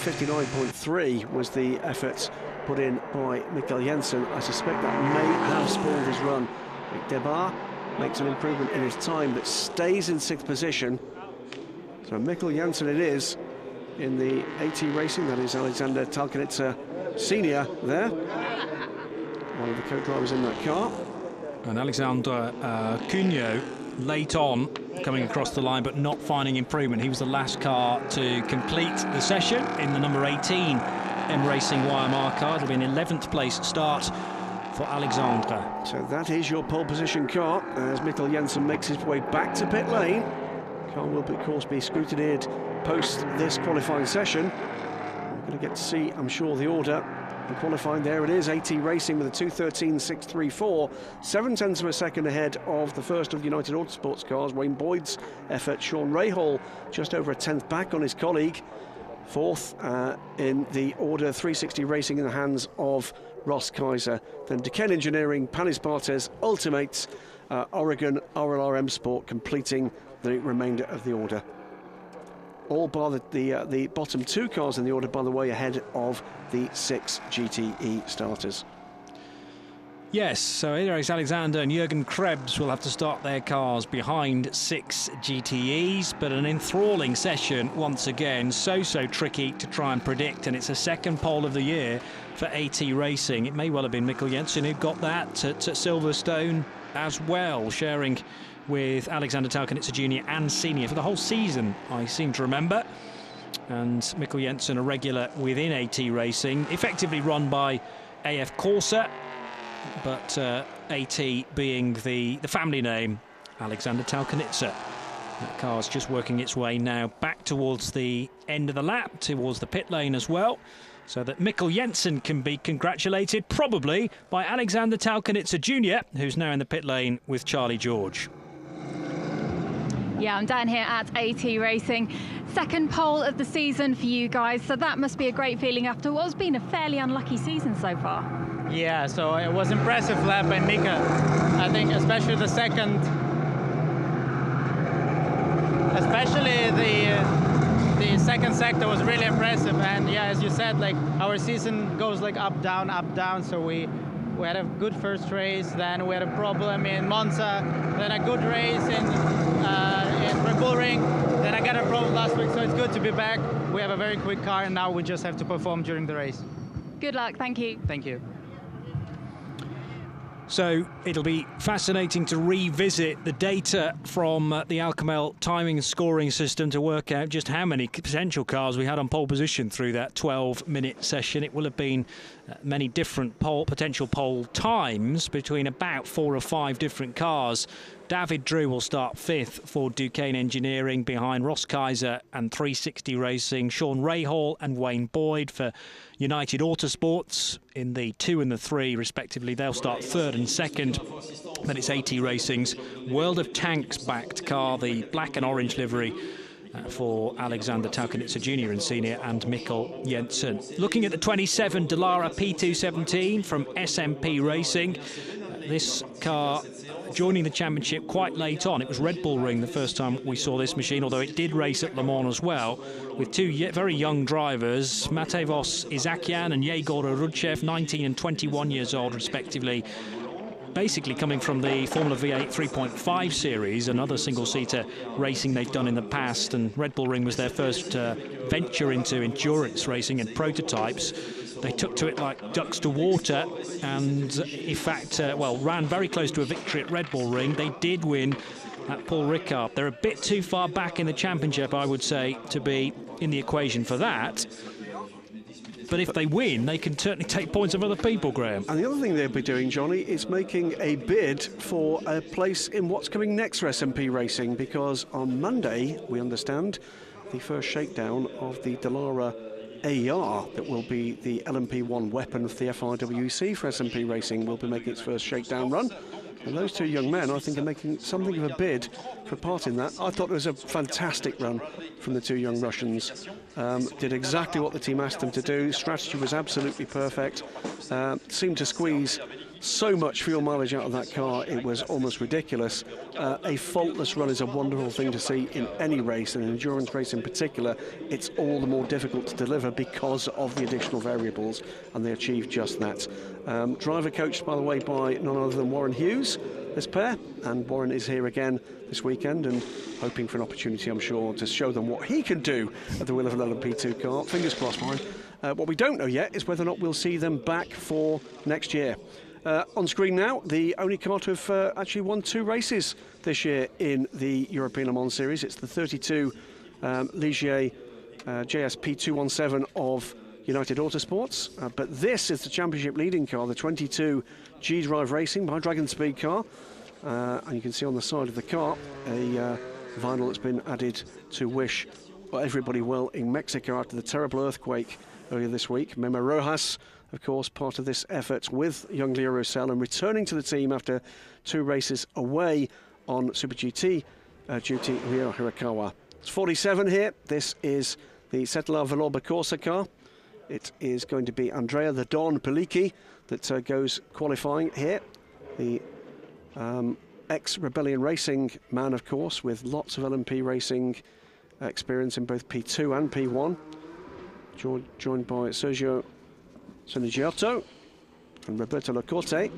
S2: 59.3 was the effort put in by Mikkel Jensen. I suspect that may have spoiled his run. Mick Debar makes an improvement in his time but stays in sixth position. So Mikkel Jensen it is in the AT Racing. That is Alexander Talkanitsa Senior there, one of the co-drivers in that car.
S1: And Alexander Cugno late on coming across the line but not finding improvement. He was the last car to complete the session in the number 18 M Racing YMR car. It'll be an 11th place start for Alexandre.
S2: So that is your pole position car as Mikkel Jensen makes his way back to pit lane. Car will, of course, be scrutineered post this qualifying session. We're going to get to see, I'm sure, the order. And qualifying, there it is, AT Racing with a 2:13.634, 7/10 of a second ahead of the first of United Autosports cars, Wayne Boyd's effort. Sean Rahal just over a tenth back on his colleague. Fourth in the order, 360 Racing in the hands of Ross Kaiser. Then Duquesne Engineering, Panis Barthez, Ultimates, Oregon, RLRM Sport completing the remainder of the order. All bar the bottom two cars in the order, by the way, ahead of the 6 GTE starters.
S1: Yes, so Eric Alexander and Jürgen Krebs will have to start their cars behind 6 GTEs, but an enthralling session once again, so tricky to try and predict, and it's a second pole of the year for AT Racing. It may well have been Mikkel Jensen who got that at Silverstone as well, sharing with Alexander Talkanitsa Jr. and Senior for the whole season, I seem to remember. And Mikkel Jensen, a regular within AT Racing, effectively run by AF Corsa, but AT being the family name, Alexander Talkanitsa. That car's just working its way now back towards the end of the lap, towards the pit lane as well, so that Mikkel Jensen can be congratulated, probably, by Alexander Talkanitsa Jr., who's now in the pit lane with Charlie George.
S4: Yeah, I'm down here at AT Racing. Second pole of the season for you guys, so that must be a great feeling after what's been a fairly unlucky season so far.
S6: Yeah, so it was impressive lap by Mika. I think especially the second, the second sector was really impressive. And yeah, as you said, like our season goes like up, down. So we had a good first race, then we had a problem in Monza, then a good race in Red Bull Ring, then I got a problem last week, so it's good to be back. We have a very quick car and now we just have to perform during the race.
S4: Good luck, thank you.
S6: Thank you.
S1: So it'll be fascinating to revisit the data from the Alcamel timing and scoring system to work out just how many potential cars we had on pole position through that 12-minute session. It will have been many different potential pole times between about 4 or 5 different cars. David Drew will start 5th for Duquesne Engineering behind Ross Kaiser and 360 Racing. Sean Rahal and Wayne Boyd for United Autosports in the 2 and the 3 respectively. They'll start 3rd and 2nd. Then it's AT Racing's World of Tanks backed car, the black and orange livery for Alexander Talkanitsa Jr. and Senior and Mikkel Jensen. Looking at the 27 Dallara P217 from SMP Racing. This car joining the championship quite late on. It was Red Bull Ring the first time we saw this machine, although it did race at Le Mans as well, with 2 very young drivers, Matevos Isakian and Yegor Rudchev, 19 and 21 years old respectively, basically coming from the Formula V8 3.5 series, another single-seater racing they've done in the past, and Red Bull Ring was their first venture into endurance racing and prototypes. They took to it like ducks to water and, in fact, ran very close to a victory at Red Bull Ring. They did win at Paul Ricard. They're a bit too far back in the championship, I would say, to be in the equation for that. But if they win, they can certainly take points of other people, Graham.
S2: And the other thing they'll be doing, Johnny, is making a bid for a place in what's coming next for SMP Racing, because on Monday, we understand, the first shakedown of the Dallara AR that will be the LMP1 weapon for the FIWC for SMP Racing will be making its first shakedown run. And those two young men, I think, are making something of a bid for part in that. I thought it was a fantastic run from the two young Russians. Did exactly what the team asked them to do. Strategy was absolutely perfect. Seemed to squeeze so much fuel mileage out of that car, it was almost ridiculous. A faultless run is a wonderful thing to see in any race, and endurance race in particular. It's all the more difficult to deliver because of the additional variables, and they achieved just that. Driver coached, by the way, by none other than Warren Hughes, this pair, and Warren is here again this weekend and hoping for an opportunity, I'm sure, to show them what he can do at the wheel of an LMP2 car. Fingers crossed, Warren. What we don't know yet is whether or not we'll see them back for next year. On screen now, the only car to have actually won 2 races this year in the European Le Mans Series. It's the 32 Ligier JSP 217 of United Autosports. But this is the championship leading car, the 22 G-Drive Racing by Dragon Speed car. And you can see on the side of the car a vinyl that's been added to wish everybody well in Mexico after the terrible earthquake earlier this week. Memo Rojas, of course, part of this effort with young Leo Roussel and returning to the team after 2 races away on Super GT duty, Rio Hirakawa. It's 47 here. This is the Settler Valoba Corsa car. It is going to be Andrea the Don Pellicchi that goes qualifying here. The ex-Rebellion Racing man, of course, with lots of LMP racing experience in both P2 and P1. Joined by Sergio Sonigiotto and Roberto Lacorte.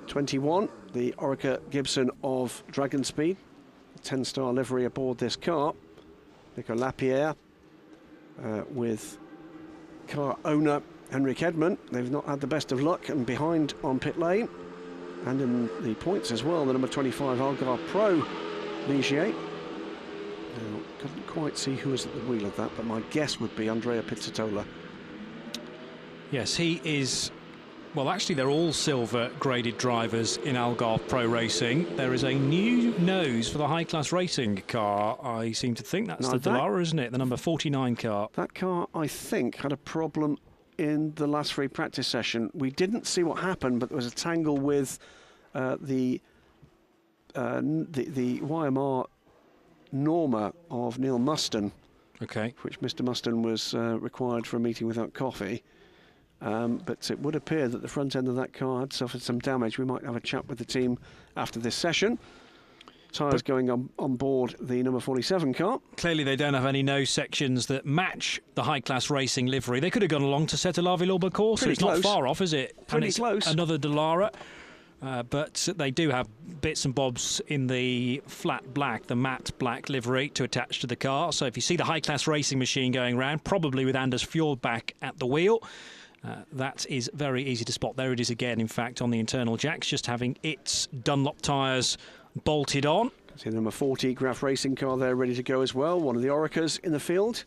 S2: 21, the Orica Gibson of Dragon Speed. 10-star livery aboard this car. Nico Lapierre with car owner Henrik Edman. They've not had the best of luck and behind on pit lane. And in the points as well, the number 25 Algarve Pro Ligier. Now, couldn't quite see who was at the wheel of that, but my guess would be Andrea Pizzatola.
S1: Yes, he is. Well, actually, they're all silver-graded drivers in Algarve Pro Racing. There is a new nose for the high-class racing car. I seem to think that's the Dallara, isn't it? The number 49 car. That
S2: car, I think, had a problem in the last free practice session. We didn't see what happened, but there was a tangle with the YMR Norma of Neil Muston.
S1: Okay.
S2: Which Mr. Muston was required for a meeting without coffee. But it would appear that the front end of that car had suffered some damage. We might have a chat with the team after this session. Tyres going on board the number 47 car.
S1: Clearly they don't have any nose sections that match the high-class racing livery. They could have gone along to Settler Valoba Corsa. It's not far off, is it?
S2: Pretty close.
S1: Another Dallara. But they do have bits and bobs in the flat black, the matte black livery to attach to the car. So if you see the high-class racing machine going around, probably with Anders Fjordback at the wheel, that is very easy to spot. There it is again, in fact, on the internal jacks, just having its Dunlop tyres bolted on.
S2: See the number 40 Graf Racing car there ready to go as well. One of the Oricas in the field.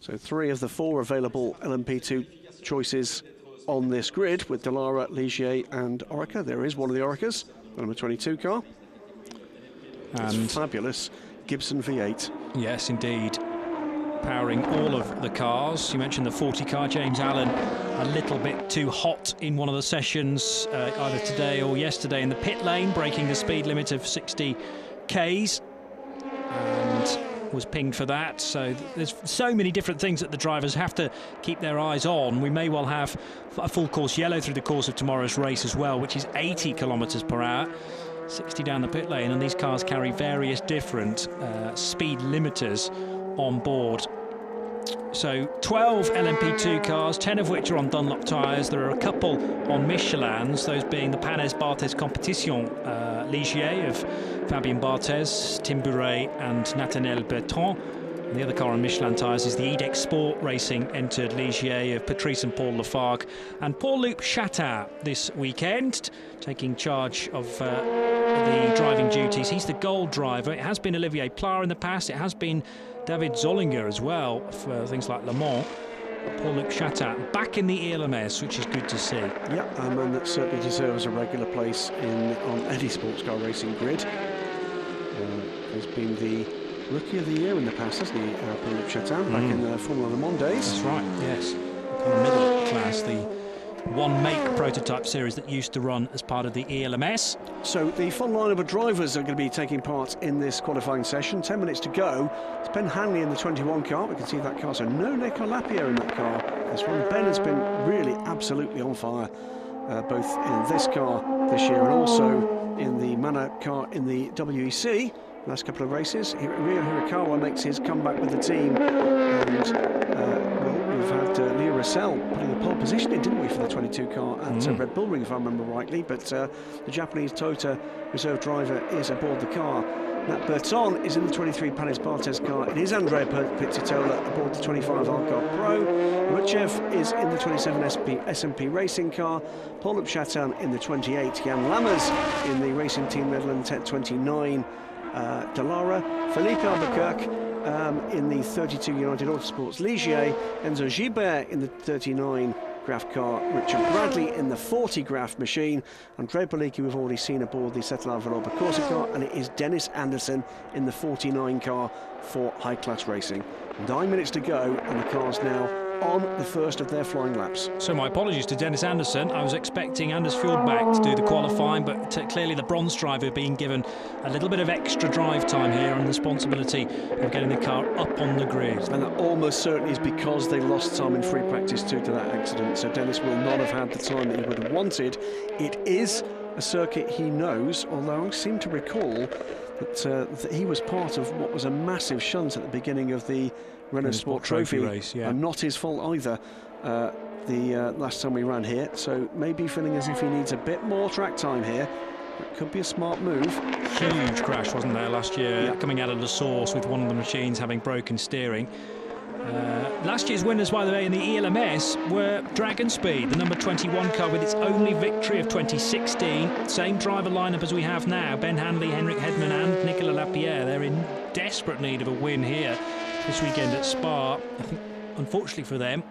S2: So 3 of the 4 available LMP2 choices on this grid with Dallara, Ligier and Orica. There is one of the Oricas, the number 22 car. And it's fabulous. Gibson V8.
S1: Yes, indeed. Powering all of the cars. You mentioned the 40 car, James Allen, a little bit too hot in one of the sessions, either today or yesterday in the pit lane, breaking the speed limit of 60 Ks, and was pinged for that. So there's so many different things that the drivers have to keep their eyes on. We may well have a full course yellow through the course of tomorrow's race as well, which is 80 kilometres per hour. 60 down the pit lane, and these cars carry various different speed limiters on board. So 12 LMP2 cars, 10 of which are on Dunlop tyres. There are a couple on Michelins, those being the Panes Barthez Competition Ligier of Fabien Barthez, Tim Bouret and Nathaniel Bertrand. And the other car on Michelin tyres is the Edex Sport Racing entered Ligier of Patrice and Paul Lafargue and Paul-Luc Chatin this weekend, taking charge of the driving duties. He's the gold driver. It has been Olivier Pla in the past. It has been David Zollinger as well for things like Le Mans. Paul-Luc Chatin back in the ELMS, which is good to see.
S2: Yeah, a man that certainly deserves a regular place on any sports car racing grid. Has been the Rookie of the Year in the past, hasn't he, Paul-Luc Chatin, back in the Formula Le Mans days.
S1: That's right, yes. Kind of middle class, the one-make prototype series that used to run as part of the ELMS.
S2: So the full lineup of drivers are going to be taking part in this qualifying session. 10 minutes to go. It's Ben Hanley in the 21 car. We can see that car, so no Nico Lapierre in that car. This one, Ben has been really absolutely on fire, both in this car this year and also in the Mana car in the WEC. Last couple of races, Ryo Hirakawa makes his comeback with the team, and we've had Leo Russell putting the pole position in, didn't we, for the 22 car at Red Bull Ring, if I remember rightly, but the Japanese Toyota reserve driver is aboard the car. Nat Berton is in the 23 Panis Barthez car. It is Andrea Pizzitola aboard the 25 Arcar Pro. Ruchev is in the 27 SMP Racing car. Paul-Luc Chatin in the 28. Jan Lammers in the Racing Team Netherlands 29 Dallara. Felipe Albuquerque in the 32 United Autosports Ligier. Enzo Gibert in the 39 Graf car, Richard Bradley in the 40 Graf machine, Andrea Bollicchi we've already seen aboard the Cetelard Valois Corsa car, and it is Dennis Anderson in the 49 car for High Class Racing. 9 minutes to go, and the car's now on the first of their flying laps.
S1: So my apologies to Dennis Anderson. I was expecting Anders Fjordbæk to do the qualifying, but clearly the bronze driver being given a little bit of extra drive time here and the responsibility of getting the car up on the grid.
S2: And that almost certainly is because they lost time in free practice due to that accident, so Dennis will not have had the time that he would have wanted. It is a circuit he knows, although I seem to recall that he was part of what was a massive shunt at the beginning of the Renault Sport Trophy race, and not his fault either the last time we ran here, so maybe feeling as if he needs a bit more track time here. That could be a smart move.
S1: Huge crash, wasn't there, last year, coming out of the source with one of the machines having broken steering. Last year's winners, by the way, in the ELMS were Dragon Speed, the number 21 car with its only victory of 2016. Same driver lineup as we have now, Ben Hanley, Henrik Hedman and Nicolas Lapierre. They're in desperate need of a win here this weekend at Spa. I think, unfortunately for them,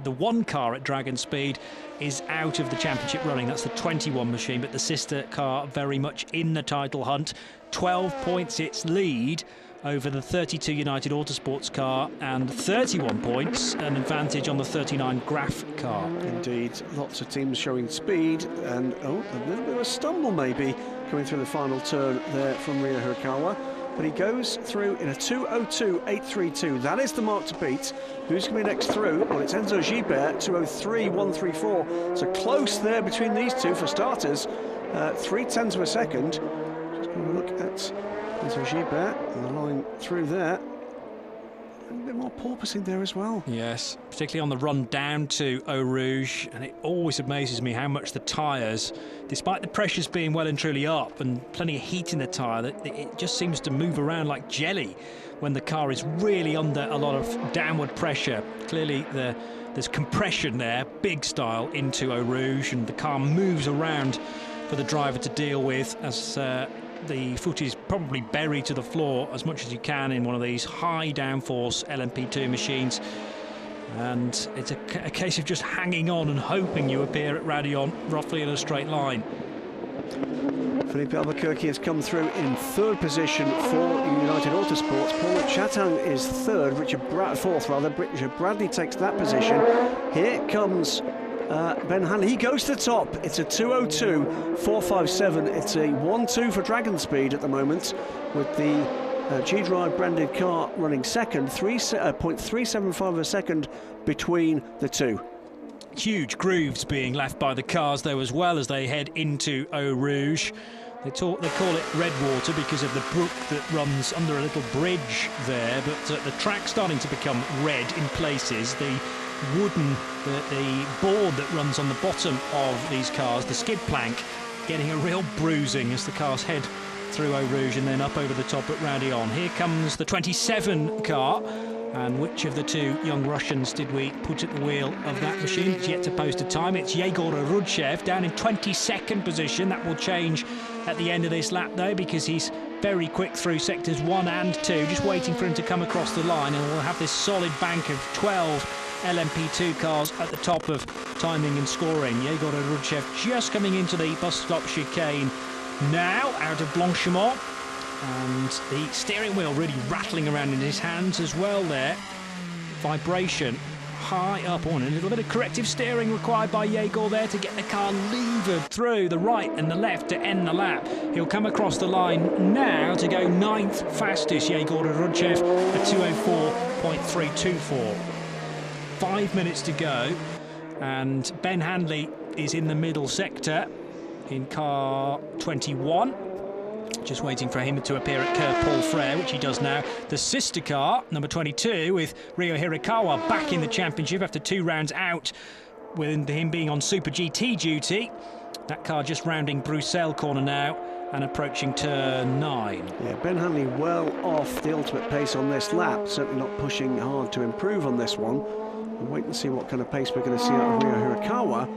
S1: the one car at Dragon Speed is out of the championship running. That's the 21 machine, but the sister car very much in the title hunt. 12 points its lead over the 32 United Autosports car, and 31 points an advantage on the 39 Graf car.
S2: Indeed, lots of teams showing speed, and a little bit of a stumble maybe coming through the final turn there from Ryo Hirakawa. But he goes through in a 2:02.832. That is the mark to beat. Who's going to be next through? Well, it's Enzo Gibert, 2:03.134. So close there between these two for starters. 0.3 of a second. Just going to look at Enzo Gibert and the line through there. A bit more porpoising there as well.
S1: Yes, particularly on the run down to Eau Rouge, and it always amazes me how much the tyres, despite the pressures being well and truly up and plenty of heat in the tyre, that it just seems to move around like jelly when the car is really under a lot of downward pressure. Clearly there's compression there, big style, into Eau Rouge, and the car moves around for the driver to deal with as the foot is probably buried to the floor as much as you can in one of these high downforce LMP2 machines, and it's a case of just hanging on and hoping you appear at Raidillon roughly in a straight line.
S2: Felipe Albuquerque has come through in third position for United Autosports. Paul-Luc Chatin is third, fourth rather. Richard Bradley takes that position. Here comes Ben Hanley. He goes to the top. It's a 2:02.457. It's a 1-2 for Dragon Speed at the moment, with the G-Drive branded car running second. 0.375 of a second between the two.
S1: Huge grooves being left by the cars though as well as they head into Eau Rouge. They call it Redwater because of the brook that runs under a little bridge there, but the track's starting to become red in places. The wooden, the board that runs on the bottom of these cars, the skid plank, getting a real bruising as the cars head through Eau Rouge and then up over the top at Raidillon. Here comes the 27 car, and which of the two young Russians did we put at the wheel of that machine? It's yet to post a time. It's Yegor Rudchev down in 22nd position. That will change at the end of this lap though, because he's very quick through sectors 1 and 2, just waiting for him to come across the line, and we'll have this solid bank of 12 LMP2 cars at the top of timing and scoring. Yegor Rudchev just coming into the bus stop chicane now, out of Blanchimont. And the steering wheel really rattling around in his hands as well there. Vibration high up on, and a little bit of corrective steering required by Yegor there to get the car levered through the right and the left to end the lap. He'll come across the line now to go 9th fastest, Yegor Rudchev at 204.324. 5 minutes to go, and Ben Hanley is in the middle sector in car 21. Just waiting for him to appear at Curve Paul Frere, which he does now. The sister car, number 22, with Ryo Hirakawa back in the championship after 2 rounds out, with him being on Super GT duty. That car just rounding Bruxelles corner now and approaching turn 9. Yeah,
S2: Ben Hanley well off the ultimate pace on this lap, certainly not pushing hard to improve on this one. We'll wait and see what kind of pace we're going to see out of Ryo Hirakawa.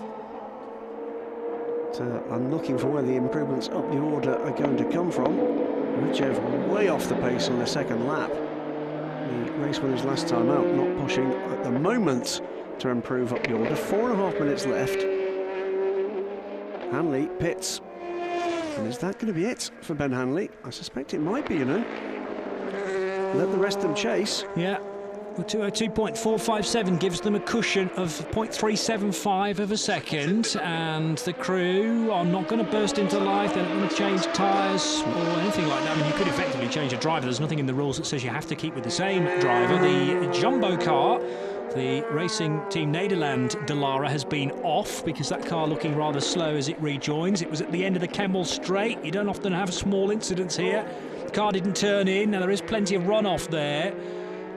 S2: I'm looking for where the improvements up the order are going to come from. Rudchev way off the pace on the second lap. The race winners last time out, not pushing at the moment to improve up the order. 4.5 minutes left. Hanley pits. And is that going to be it for Ben Hanley? I suspect it might be, you know. Let the rest of them chase.
S1: Yeah. 202.457 gives them a cushion of 0.375 of a second, and the crew are not going to burst into life. They're not going to change tyres or anything like that. I mean, you could effectively change a driver. There's nothing in the rules that says you have to keep with the same driver. The jumbo car, the Racing Team Nederland De Lara, has been off because that car looking rather slow as it rejoins. It was at the end of the Kemmel Straight. You don't often have small incidents here. The car didn't turn in. Now there is plenty of runoff there,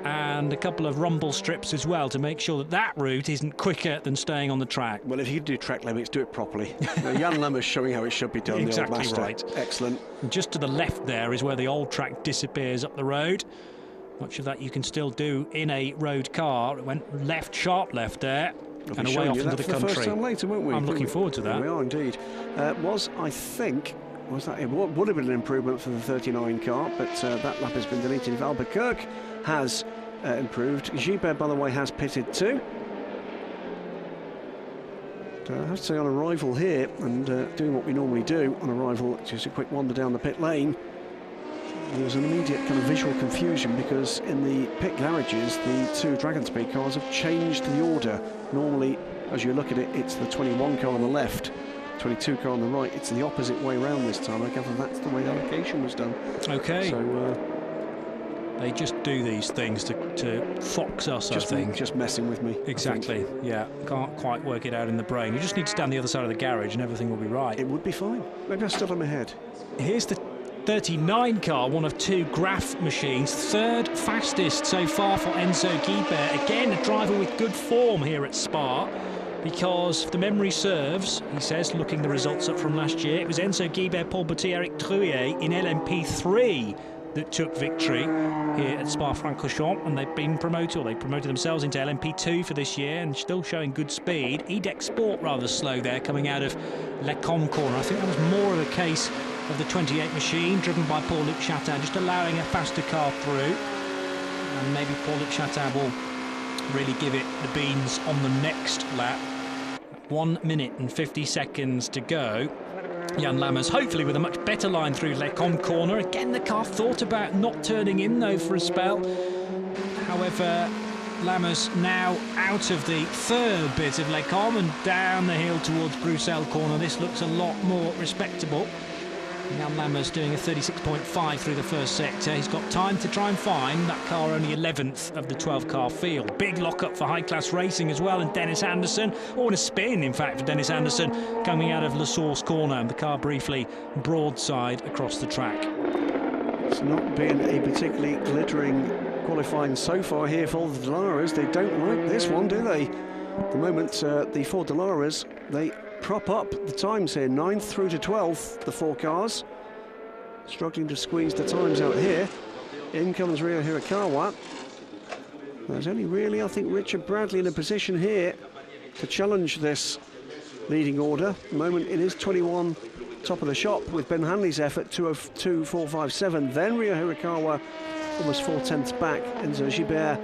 S1: and a couple of rumble strips as well to make sure that that route isn't quicker than staying on the track.
S2: Well, if you do track limits, do it properly. Jan Lammers showing how it should be done.
S1: Exactly
S2: the old master.
S1: right.
S2: Excellent.
S1: And just to the left there is where the old track disappears up the road. Much of that you can still do in a road car. It went left, sharp left there, and away off into the country.
S2: First time later, won't we?
S1: I'm looking forward to that.
S2: We are indeed. It would have been an improvement for the 39 car, but that lap has been deleted. Albuquerque has improved. Gilbert, by the way, has pitted too. I have to say, on arrival here, and doing what we normally do on arrival, just a quick wander down the pit lane, there was an immediate kind of visual confusion because in the pit garages, the 2 Dragon Speed cars have changed the order. Normally, as you look at it, it's the 21 car on the left, 22 car on the right. It's the opposite way around this time. I gather that's the way the allocation was done.
S1: Okay.
S2: So
S1: they just do these things to fox us, I think.
S2: Just messing with me.
S1: Exactly, yeah. Can't quite work it out in the brain. You just need to stand the other side of the garage and everything will be right.
S2: It would be fine. Maybe I stood on my head.
S1: Here's the 39 car, one of 2 Graf machines. 3rd fastest so far for Enzo Guibert. Again, a driver with good form here at Spa, because if the memory serves, he says, looking the results up from last year, it was Enzo Guibert, Paul Butty, Eric Trouillet in LMP3 that took victory here at Spa-Francorchamps, and they've been promoted, or they promoted themselves into LMP2 for this year, and still showing good speed. Edex Sport rather slow there, coming out of Lecombe corner. I think that was more of a case of the 28 machine, driven by Paul-Luc Chatin, just allowing a faster car through, and maybe Paul-Luc Chatin will really give it the beans on the next lap. 1 minute and 50 seconds to go. Jan Lammers hopefully with a much better line through Lecombe corner. Again, the car thought about not turning in though for a spell. However, Lammers now out of the 3rd bit of Lecombe and down the hill towards Bruxelles corner. This looks a lot more respectable. Jan Lammers doing a 36.5 through the 1st sector. He's got time to try and find that car, only 11th of the 12-car field. Big lock-up for high-class racing as well, and Dennis Anderson, or a spin, in fact, for Dennis Anderson, coming out of La Source corner, and the car briefly broadside across the track.
S2: It's not been a particularly glittering qualifying so far here for the De Laras. They don't like this one, do they? At the moment, the 4 De Laras, they prop up the times here, 9th through to 12th, the 4 cars. Struggling to squeeze the times out here. In comes Ryo Hirakawa. There's only really, I think, Richard Bradley in a position here to challenge this leading order. At the moment it is 21 top of the shop with Ben Hanley's effort, 202.457. Then Ryo Hirakawa almost 4/10ths back. Enzo Guibert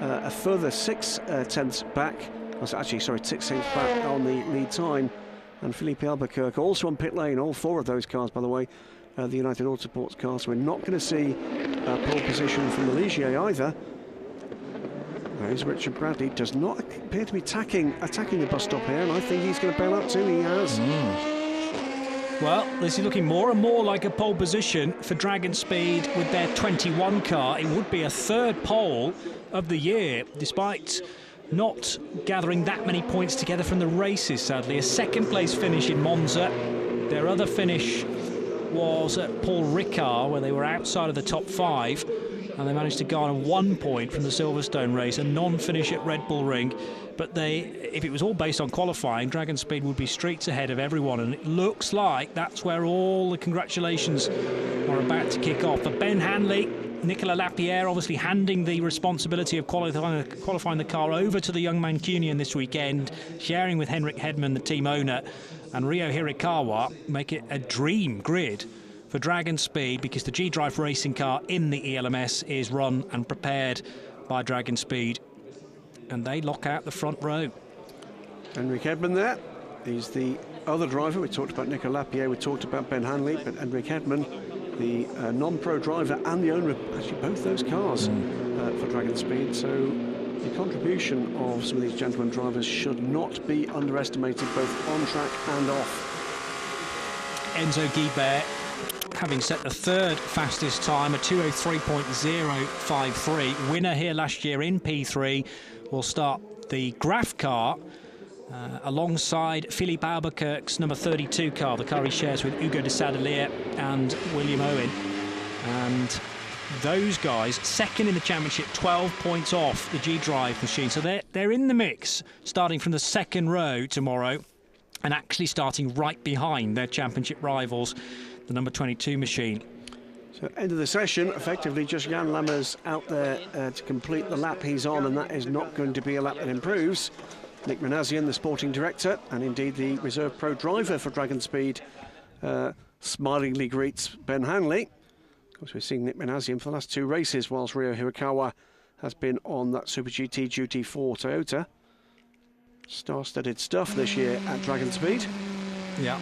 S2: a further 6 tenths back. Actually, sorry, 6 tenths back on the lead time. And Felipe Albuquerque also on pit lane. All 4 of those cars, by the way, the United Autosports cars. So we're not going to see pole position from the Ligier either. Whereas Richard Bradley does not appear to be attacking the bus stop here, and I think he's going to bail out too. He has.
S1: Well, this is looking more and more like a pole position for Dragon Speed with their 21 car. It would be a 3rd pole of the year, despite not gathering that many points together from the races, sadly. A 2nd place finish in Monza. Their other finish was at Paul Ricard, where they were outside of the top 5. And they managed to garner 1 point from the Silverstone race, a non-finish at Red Bull Ring. But if it was all based on qualifying, Dragon Speed would be streets ahead of everyone. And it looks like that's where all the congratulations are about to kick off. For Ben Hanley, Nicolas Lapierre obviously handing the responsibility of qualifying the car over to the young Mancunian this weekend, sharing with Henrik Hedman, the team owner, and Ryo Hirakawa, make it a dream grid for Dragon Speed, because the G-Drive racing car in the ELMS is run and prepared by Dragon Speed, and they lock out the front row.
S2: Henrik Hedman there. He's the other driver. We talked about Nicolas Lapierre, we talked about Ben Hanley, but Henrik Hedman, the non-pro driver and the owner of actually both those cars for Dragon Speed. So the contribution of some of these gentlemen drivers should not be underestimated, both on track and off.
S1: Enzo Guibert, having set the 3rd fastest time, a 2:03.053. Winner here last year in P3, will start the Graf car alongside Philippe Albuquerque's number 32 car, the car he shares with Hugo de Sadelier and William Owen. And those guys, 2nd in the championship, 12 points off the G-Drive machine. So they're in the mix, starting from the 2nd row tomorrow, and actually starting right behind their championship rivals, the number 22 machine.
S2: So end of the session, effectively just Jan Lammers out there to complete the lap he's on, and that is not going to be a lap that improves. Nick Manassian, the sporting director, and indeed the reserve pro driver for Dragon Speed, smilingly greets Ben Hanley. Of course, we're seeing Nick Manassian for the last 2 races, whilst Ryo Hirakawa has been on that Super GT duty for Toyota. Star-studded stuff this year at Dragon Speed.
S1: Yeah.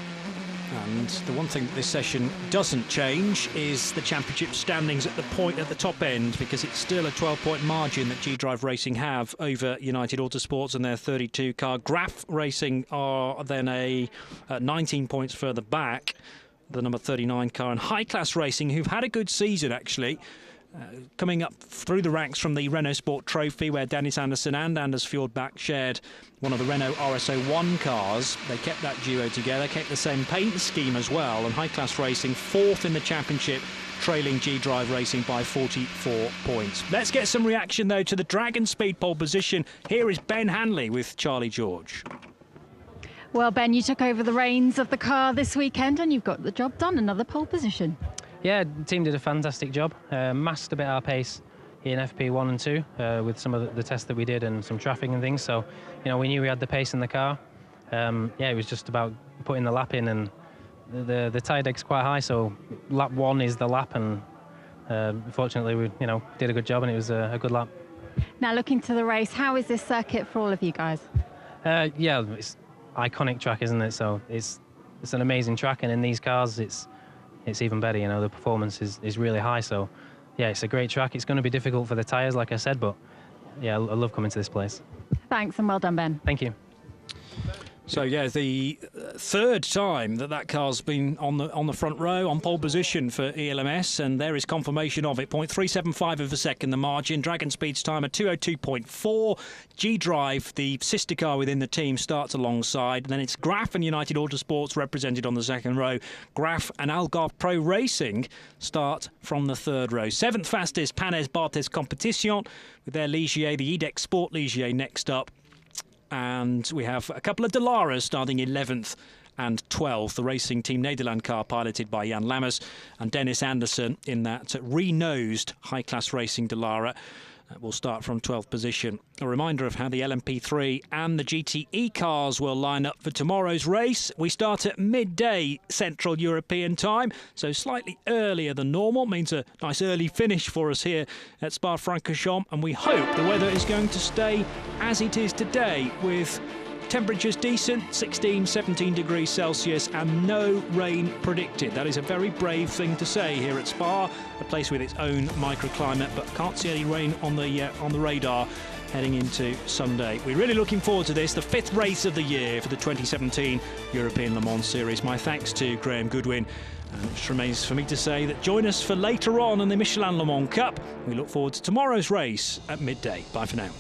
S1: And the one thing that this session doesn't change is the championship standings at the top end, because it's still a 12-point margin that G-Drive Racing have over United Autosports and their 32 car. Graf Racing are then 19 points further back, the number 39 car, and High Class Racing, who've had a good season actually, coming up through the ranks from the Renault Sport Trophy, where Dennis Anderson and Anders Fjordbach shared one of the Renault RSO1 cars. They kept that duo together, kept the same paint scheme as well, and High Class Racing 4th in the championship, trailing G-Drive Racing by 44 points. Let's get some reaction though to the Dragon Speed pole position. Here is Ben Hanley with Charlie George.
S4: Well, Ben, you took over the reins of the car this weekend and you've got the job done, another pole position.
S7: Yeah, the team did a fantastic job. Masked a bit our pace in FP1 and 2 with some of the tests that we did and some traffic and things. So, we knew we had the pace in the car. It was just about putting the lap in, and the tire deck's quite high, so lap 1 is the lap, and fortunately we did a good job, and it was a good lap.
S4: Now, looking to the race, how is this circuit for all of you guys?
S7: Yeah, it's iconic track, isn't it? So it's an amazing track, and in these cars it's even better. The performance is really high. So yeah, it's a great track. It's going to be difficult for the tyres, like I said, but yeah, I love coming to this place.
S4: Thanks, and well done, Ben.
S7: Thank you.
S1: So yeah, the 3rd time that car's been on the front row, on pole position for ELMS, and there is confirmation of it. 0.375 of a second the margin. Dragon Speed's time at 2:02.4. G-Drive, the sister car within the team, starts alongside. And then it's Graf and United Autosports represented on the 2nd row. Graf and Algarve Pro Racing start from the 3rd row. 7th fastest Panes Barthez Competition with their Ligier, the EDEX Sport Ligier, next up. And we have a couple of Dalaras starting 11th and 12th. The Racing Team Nederland car piloted by Jan Lammers, and Dennis Anderson in that re-nosed High Class Racing Dalara. We'll start from 12th position. A reminder of how the LMP3 and the GTE cars will line up for tomorrow's race. We start at midday Central European time, so slightly earlier than normal. Means a nice early finish for us here at Spa-Francorchamps, and we hope the weather is going to stay as it is today, with temperatures decent, 16, 17 degrees Celsius, and no rain predicted. That is a very brave thing to say here at Spa, a place with its own microclimate, but can't see any rain on the radar heading into Sunday. We're really looking forward to this, the 5th race of the year for the 2017 European Le Mans Series. My thanks to Graham Goodwin. And it just remains for me to say that join us for later on in the Michelin Le Mans Cup. We look forward to tomorrow's race at midday. Bye for now.